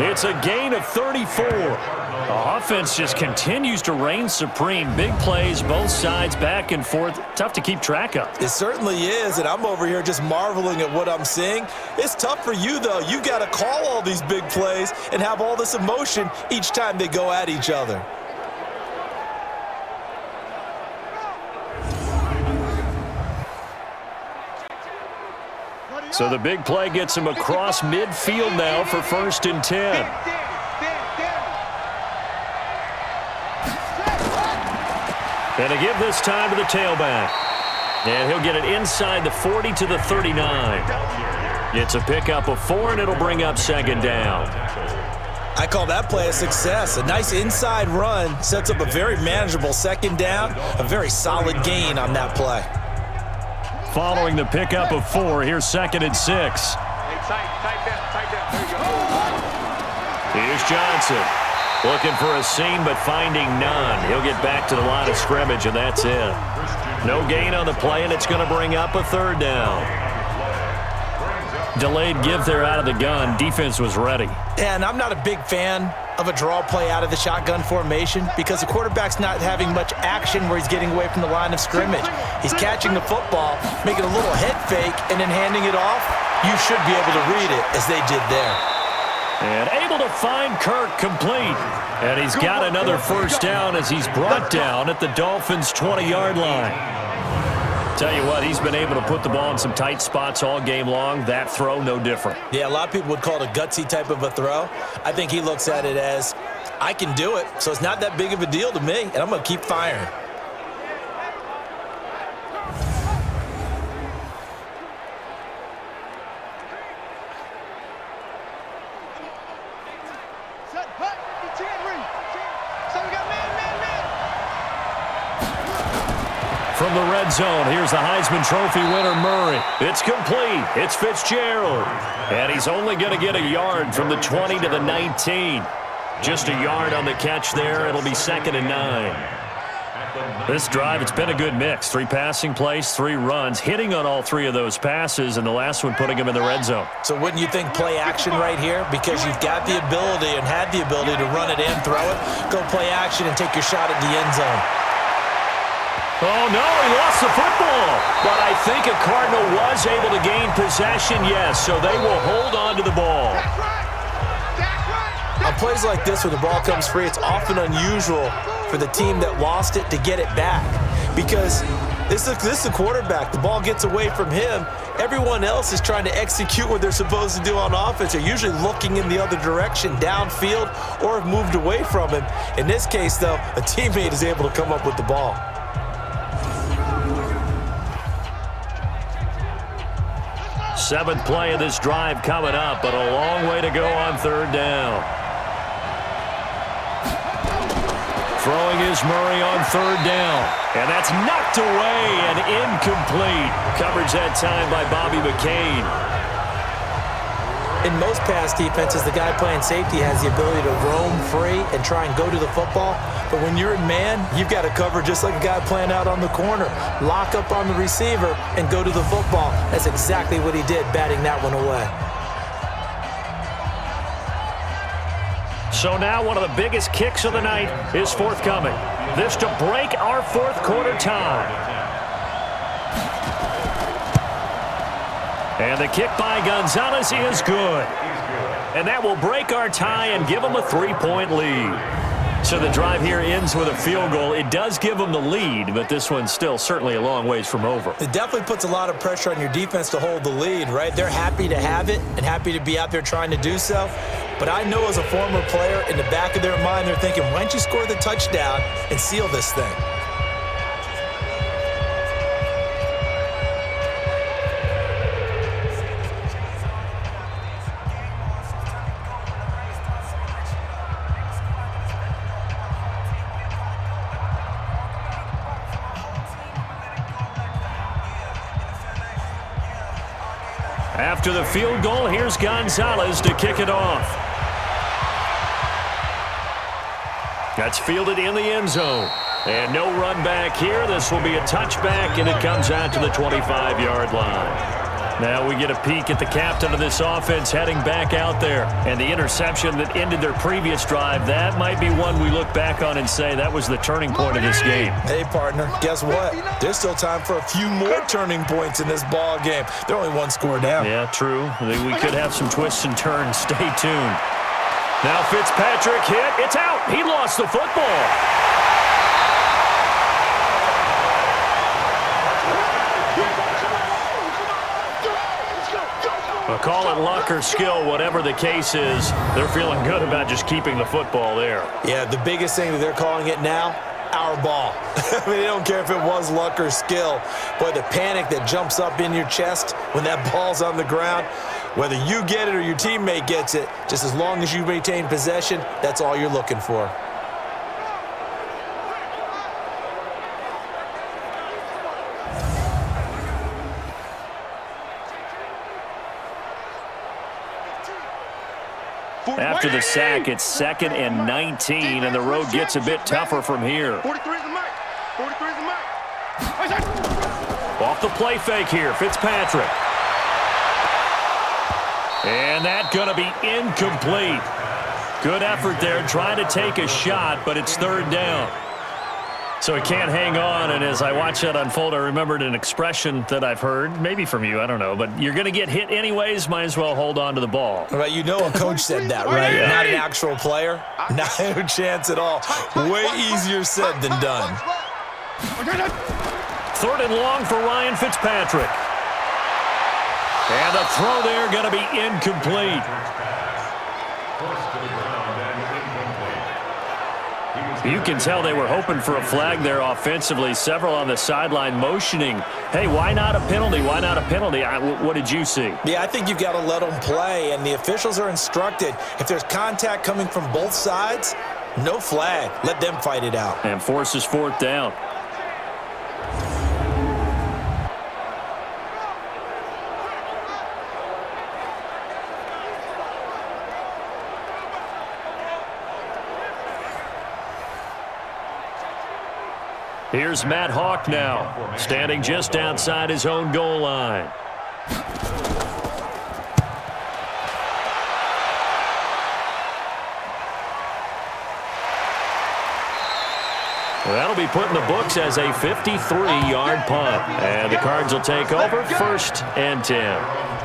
It's a gain of 34. The offense just continues to reign supreme. Big plays, both sides, back and forth. Tough to keep track of. It certainly is, and I'm over here just marveling at what I'm seeing. It's tough for you, though. You got to call all these big plays and have all this emotion each time they go at each other. So the big play gets him across midfield now for 1st and 10. And to give this time to the tailback. And he'll get it inside the 40 to the 39. It's a pickup of 4, and it'll bring up 2nd down. I call that play a success. A nice inside run sets up a very manageable second down, a very solid gain on that play. Following the pickup of 4, here's 2nd and 6. Hey, tight down. There you go. Here's Johnson. Looking for a seam, but finding none. He'll get back to the line of scrimmage, and that's it. No gain on the play, and it's going to bring up a 3rd down. Delayed give there out of the gun. Defense was ready. And I'm not a big fan of a draw play out of the shotgun formation because the quarterback's not having much action where he's getting away from the line of scrimmage. He's catching the football, making a little head fake, and then handing it off. You should be able to read it as they did there. And able to find Kirk complete. And he's got another 1st down as he's brought down at the Dolphins' 20-yard line. Tell you what, he's been able to put the ball in some tight spots all game long. That throw, no different. Yeah, a lot of people would call it a gutsy type of a throw. I think he looks at it as, I can do it, so it's not that big of a deal to me, and I'm going to keep firing. From the red zone, here's the Heisman Trophy winner, Murray. It's complete. It's Fitzgerald. And he's only going to get a yard from the 20 to the 19. Just a yard on the catch there. It'll be 2nd and 9. This drive, it's been a good mix. 3 passing plays, 3 runs, hitting on all 3 of those passes, and the last one putting him in the red zone. So wouldn't you think play action right here? Because you've got the ability and had the ability to run it and throw it. Go play action and take your shot at the end zone. Oh, no, he lost the football. But I think a Cardinal was able to gain possession, yes, so they will hold on to the ball. On plays like this where the ball comes free, it's often unusual for the team that lost it to get it back. Because this is the quarterback. The ball gets away from him. Everyone else is trying to execute what they're supposed to do on offense. They're usually looking in the other direction, downfield, or have moved away from him. In this case, though, a teammate is able to come up with the ball. 7th play of this drive coming up, but a long way to go on 3rd down. Throwing is Murray on 3rd down. And that's knocked away and incomplete. Coverage that time by Bobby McCain. In most pass defenses, the guy playing safety has the ability to roam free and try and go to the football. But when you're in man, you've got to cover just like a guy playing out on the corner. Lock up on the receiver and go to the football. That's exactly what he did, batting that one away. So now one of the biggest kicks of the night is forthcoming. This to break our 4th quarter tie. And the kick by Gonzalez is good. And that will break our tie and give them a 3-point lead. So the drive here ends with a field goal. It does give them the lead, but this one's still certainly a long ways from over. It definitely puts a lot of pressure on your defense to hold the lead, right? They're happy to have it and happy to be out there trying to do so. But I know as a former player, in the back of their mind, they're thinking, why don't you score the touchdown and seal this thing? After the field goal, here's Gonzalez to kick it off. That's fielded in the end zone. And no run back here. This will be a touchback, and it comes out to the 25-yard line. Now we get a peek at the captain of this offense heading back out there. And the interception that ended their previous drive, that might be one we look back on and say that was the turning point of this game. Hey, partner, guess what? There's still time for a few more turning points in this ball game. They're only 1 score down. Yeah, true. We could have some twists and turns. Stay tuned. Now Fitzpatrick hit. It's out. He lost the football. Call it luck or skill, whatever the case is, they're feeling good about just keeping the football there. Yeah, the biggest thing that they're calling it now, our ball. I mean, they don't care if it was luck or skill. Boy, the panic that jumps up in your chest when that ball's on the ground, Whether you get it or your teammate gets it, just as long as you maintain possession, that's all you're looking for. After the sack, it's 2nd and 19, and the road gets a bit tougher from here. 43 is the mic. 43 is the mic. Off the play fake here, Fitzpatrick. And that's going to be incomplete. Good effort there, trying to take a shot, but it's 3rd down. So he can't hang on, and as I watch that unfold, I remembered an expression that I've heard, maybe from you, I don't know, but you're going to get hit anyways, might as well hold on to the ball. Right, you know a coach said that, right? Yeah. Not an actual player. Not a chance at all. Way easier said than done. 3rd and long for Ryan Fitzpatrick. And the throw there going to be incomplete. You can tell they were hoping for a flag there offensively. Several on the sideline motioning, hey, why not a penalty? Why not a penalty? What did you see? Yeah, I think you've got to let them play, and the officials are instructed. If there's contact coming from both sides, no flag. Let them fight it out. And forces 4th down. Here's Matt Hawk now, standing just outside his own goal line. Well, that'll be put in the books as a 53-yard punt. And the Cards will take over, 1st and 10.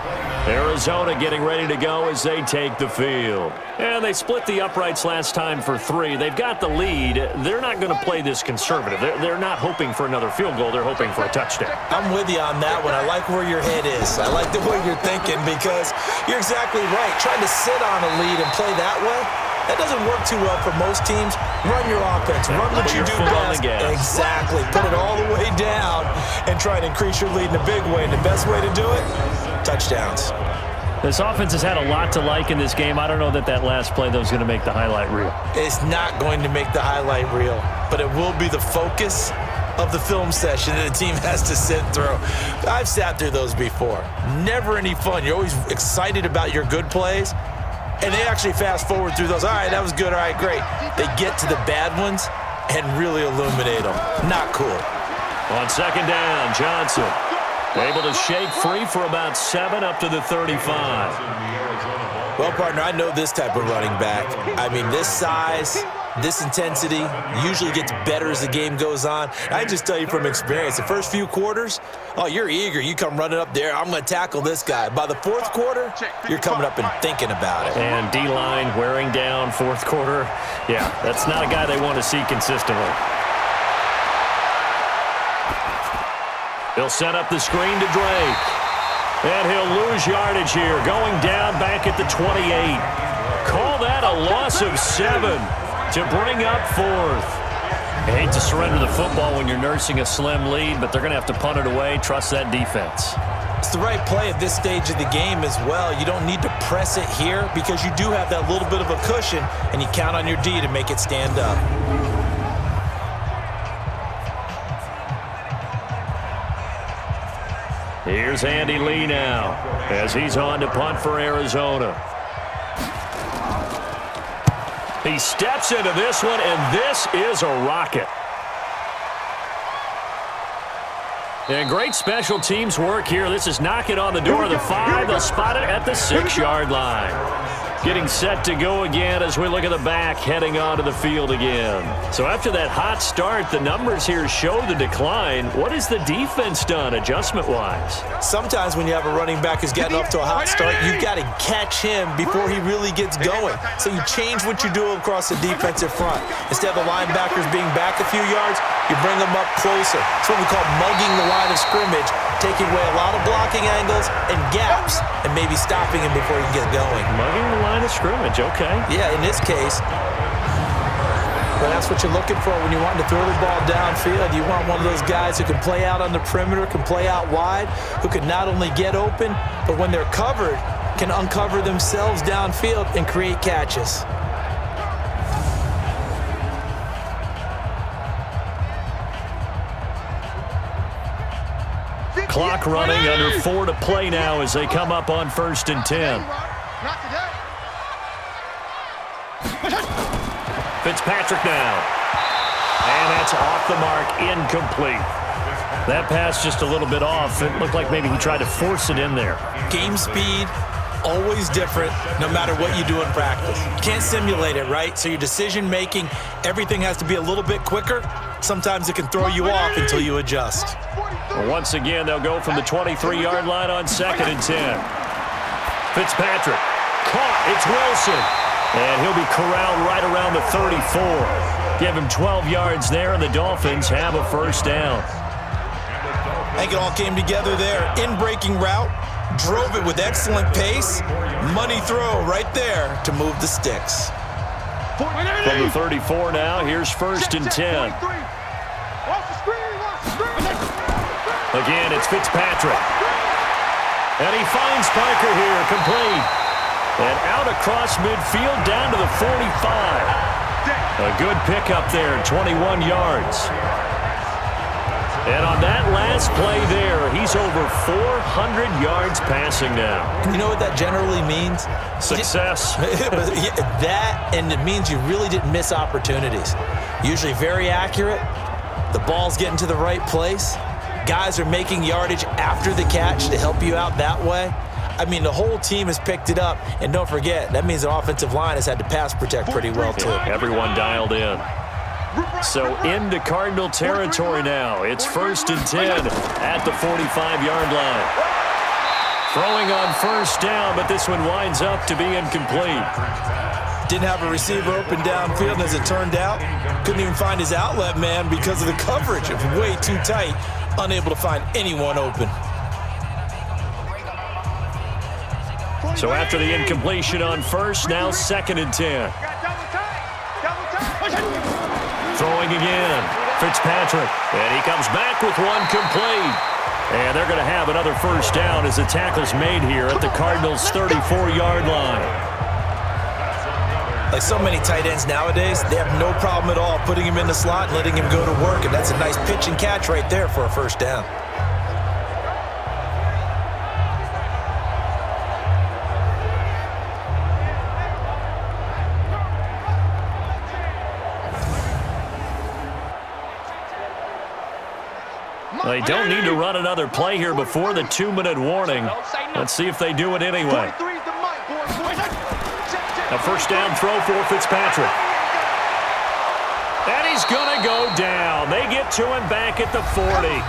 Arizona getting ready to go as they take the field. And they split the uprights last time for 3. They've got the lead. They're not going to play this conservative. They're not hoping for another field goal. They're hoping for a touchdown. I'm with you on that one. I like where your head is. I like the way you're thinking because you're exactly right. Trying to sit on a lead and play that way, that doesn't work too well for most teams. Run your offense. Run what you do best. Exactly. Put it all the way down and try to increase your lead in a big way. And the best way to do it, touchdowns. This offense has had a lot to like in this game. I don't know that last play, though, is going to make the highlight reel. It's not going to make the highlight reel, but it will be the focus of the film session that the team has to sit through. I've sat through those before. Never any fun. You're always excited about your good plays, and they actually fast forward through those. All right, that was good. All right, great. They get to the bad ones and really illuminate them. Not cool. On 2nd down, Johnson able to shake free for about 7 up to the 35. Well, partner, I know this type of running back. I mean, this size, this intensity usually gets better as the game goes on. I just tell you from experience, the first few quarters, oh, you're eager. You come running up there, I'm going to tackle this guy. By the 4th quarter, you're coming up and thinking about it. And D-line wearing down 4th quarter. Yeah, that's not a guy they want to see consistently. He'll set up the screen to Drake. And he'll lose yardage here, going down back at the 28. Call that a loss of 7 to bring up 4th. I hate to surrender the football when you're nursing a slim lead, but they're going to have to punt it away. Trust that defense. It's the right play at this stage of the game as well. You don't need to press it here because you do have that little bit of a cushion, and you count on your D to make it stand up. Here's Andy Lee now as he's on to punt for Arizona. He steps into this one, and this is a rocket. And great special teams work here. This is knocking on the door of the 5. They'll spot it at the 6-yard line. Getting set to go again as we look at the back, heading onto the field again. So after that hot start, the numbers here show the decline. What has the defense done adjustment-wise? Sometimes when you have a running back who's getting off to a hot start, you've got to catch him before he really gets going. So you change what you do across the defensive front. Instead of the linebackers being back a few yards, you bring them up closer. It's what we call mugging the line of scrimmage, taking away a lot of blocking angles and gaps and maybe stopping him before he can get going. Mugging the line of scrimmage, okay. Yeah, in this case, well, that's what you're looking for when you want to throw the ball downfield. You want one of those guys who can play out on the perimeter, can play out wide, who can not only get open, but when they're covered, can uncover themselves downfield and create catches. Clock running, under 4 to play now as they come up on 1st and 10. Fitzpatrick now. And that's off the mark, incomplete. That pass just a little bit off. It looked like maybe he tried to force it in there. Game speed, always different no matter what you do in practice. You can't simulate it, right? So your decision-making, everything has to be a little bit quicker. Sometimes it can throw you off until you adjust. Well, once again, they'll go from the 23-yard line on 2nd and 10. Fitzpatrick, caught. It's Wilson. And he'll be corralled right around the 34. Give him 12 yards there, and the Dolphins have a 1st down. I think it all came together there. In-breaking route, drove it with excellent pace. Money throw right there to move the sticks. From the 34 now, here's 1st and 10. Again, it's Fitzpatrick. And he finds Parker here, complete. And out across midfield, down to the 45. A good pickup there, 21 yards. And on that last play there, he's over 400 yards passing now. You know what that generally means? Success. That, and it means you really didn't miss opportunities. Usually very accurate. The ball's getting to the right place. Guys are making yardage after the catch to help you out that way. I mean, the whole team has picked it up. And don't forget, that means the offensive line has had to pass protect pretty well, too. Yeah, everyone dialed in. So into Cardinal territory now. It's 1st and 10 at the 45-yard line. Throwing on 1st down, but this one winds up to be incomplete. Didn't have a receiver open downfield, and as it turned out, couldn't even find his outlet man because of the coverage. It was way too tight, unable to find anyone open. So after the incompletion on 1st, now 2nd and 10. Throwing again, Fitzpatrick, and he comes back with one complete. And they're going to have another 1st down as the tackle's made here at the Cardinals' 34-yard line. Like so many tight ends nowadays, they have no problem at all putting him in the slot and letting him go to work, and that's a nice pitch and catch right there for a 1st down. They don't need to run another play here before the 2-minute warning. Let's see if they do it anyway. A 1st down throw for Fitzpatrick. And he's going to go down. They get to him back at the 40.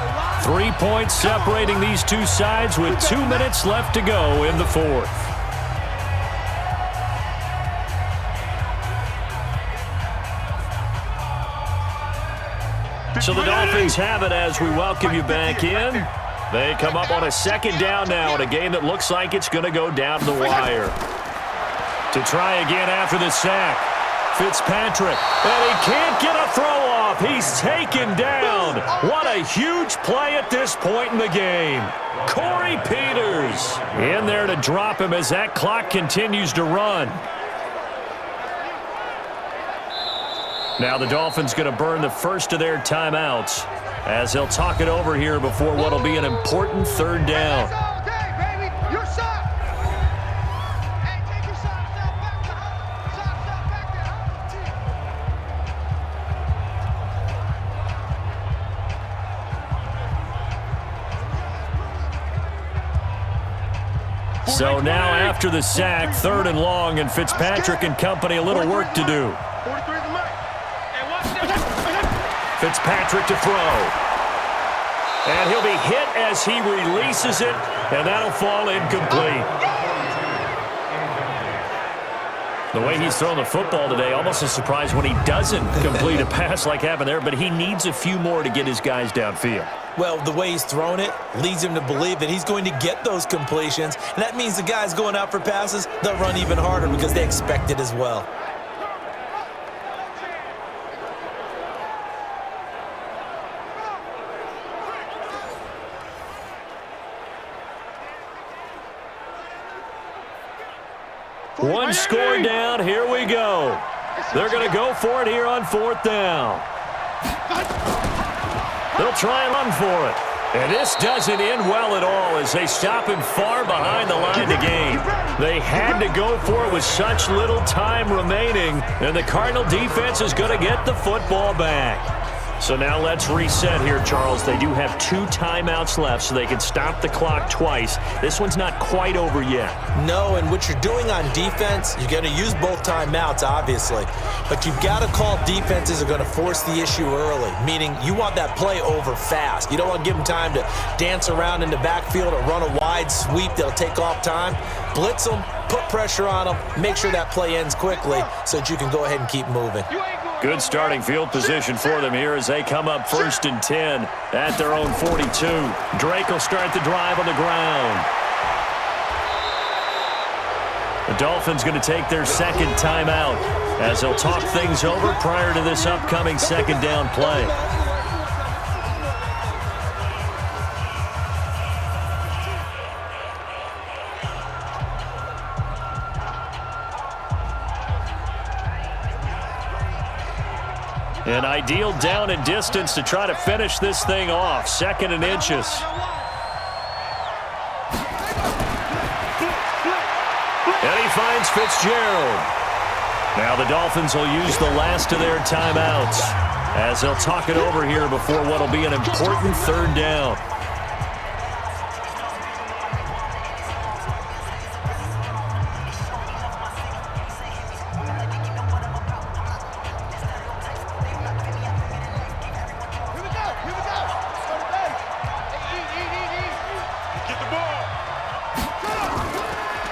3 points separating these two sides with 2 minutes left to go in the 4th. So the Dolphins have it as we welcome you back in. They come up on a 2nd down now in a game that looks like it's going to go down to the wire. To try again after the sack, Fitzpatrick, and he can't get a throw off. He's taken down. What a huge play at this point in the game. Corey Peters in there to drop him as that clock continues to run. Now the Dolphins going to burn the first of their timeouts as they'll talk it over here before what will be an important 3rd down. So now after the sack, 3rd and long, and Fitzpatrick and company a little work to do. Fitzpatrick to throw. And he'll be hit as he releases it, and that'll fall incomplete. The way he's thrown the football today, almost a surprise when he doesn't complete a pass like happened there, but he needs a few more to get his guys downfield. Well, the way he's thrown it leads him to believe that he's going to get those completions, and that means the guys going out for passes, they'll run even harder because they expect it as well. One score down. Here we go. They're going to go for it here on 4th down. They'll try and run for it. And this doesn't end well at all as they stop him far behind the line to gain. They had to go for it with such little time remaining, and the Cardinal defense is going to get the football back. So now let's reset here, Charles. They do have 2 timeouts left, so they can stop the clock twice. This one's not quite over yet. No, and what you're doing on defense, you're going to use both timeouts, obviously. But you've got to call defenses that are going to force the issue early, meaning you want that play over fast. You don't want to give them time to dance around in the backfield or run a wide sweep that'll take off time. Blitz them, put pressure on them, make sure that play ends quickly so that you can go ahead and keep moving. Good starting field position for them here as they come up 1st and 10 at their own 42. Drake will start the drive on the ground. The Dolphins going to take their 2nd timeout as they'll talk things over prior to this upcoming 2nd down play. An ideal down and distance to try to finish this thing off. 2nd and inches. And he finds Fitzgerald. Now the Dolphins will use the last of their timeouts as they'll talk it over here before what will be an important 3rd down.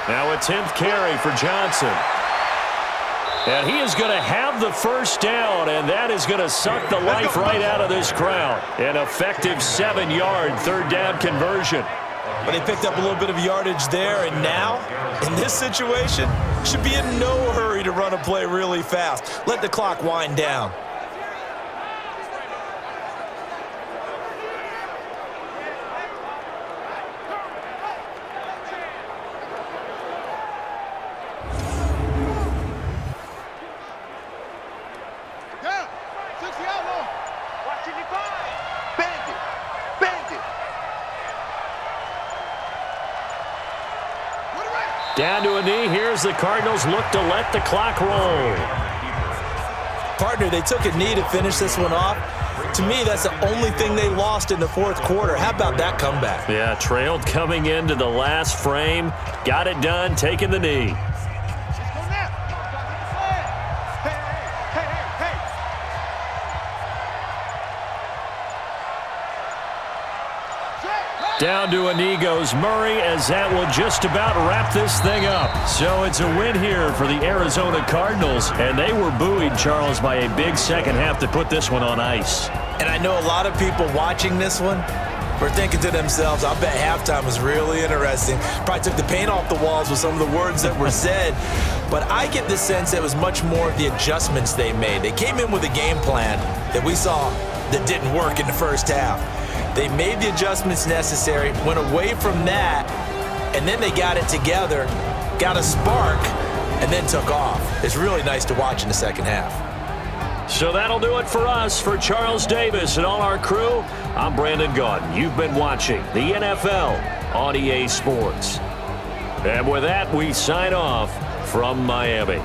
Now a 10th carry for Johnson. And he is going to have the 1st down, and that is going to suck the life right out of this crowd. An effective 7-yard 3rd down conversion. But they picked up a little bit of yardage there, and now, in this situation, should be in no hurry to run a play really fast. Let the clock wind down. Down to a knee. Here's the Cardinals look to let the clock roll. Partner, they took a knee to finish this one off. To me, that's the only thing they lost in the 4th quarter. How about that comeback? Yeah, trailed coming into the last frame. Got it done, taking the knee. Down to a knee goes Murray as that will just about wrap this thing up. So it's a win here for the Arizona Cardinals, and they were buoyed, Charles, by a big 2nd half to put this one on ice. And I know a lot of people watching this one were thinking to themselves, I bet halftime was really interesting. Probably took the paint off the walls with some of the words that were said. But I get the sense it was much more of the adjustments they made. They came in with a game plan that we saw that didn't work in the 1st half. They made the adjustments necessary, went away from that, and then they got it together, got a spark, and then took off. It's really nice to watch in the 2nd half. So that'll do it for us. For Charles Davis and all our crew, I'm Brandon Gaudin. You've been watching the NFL on EA Sports. And with that, we sign off from Miami.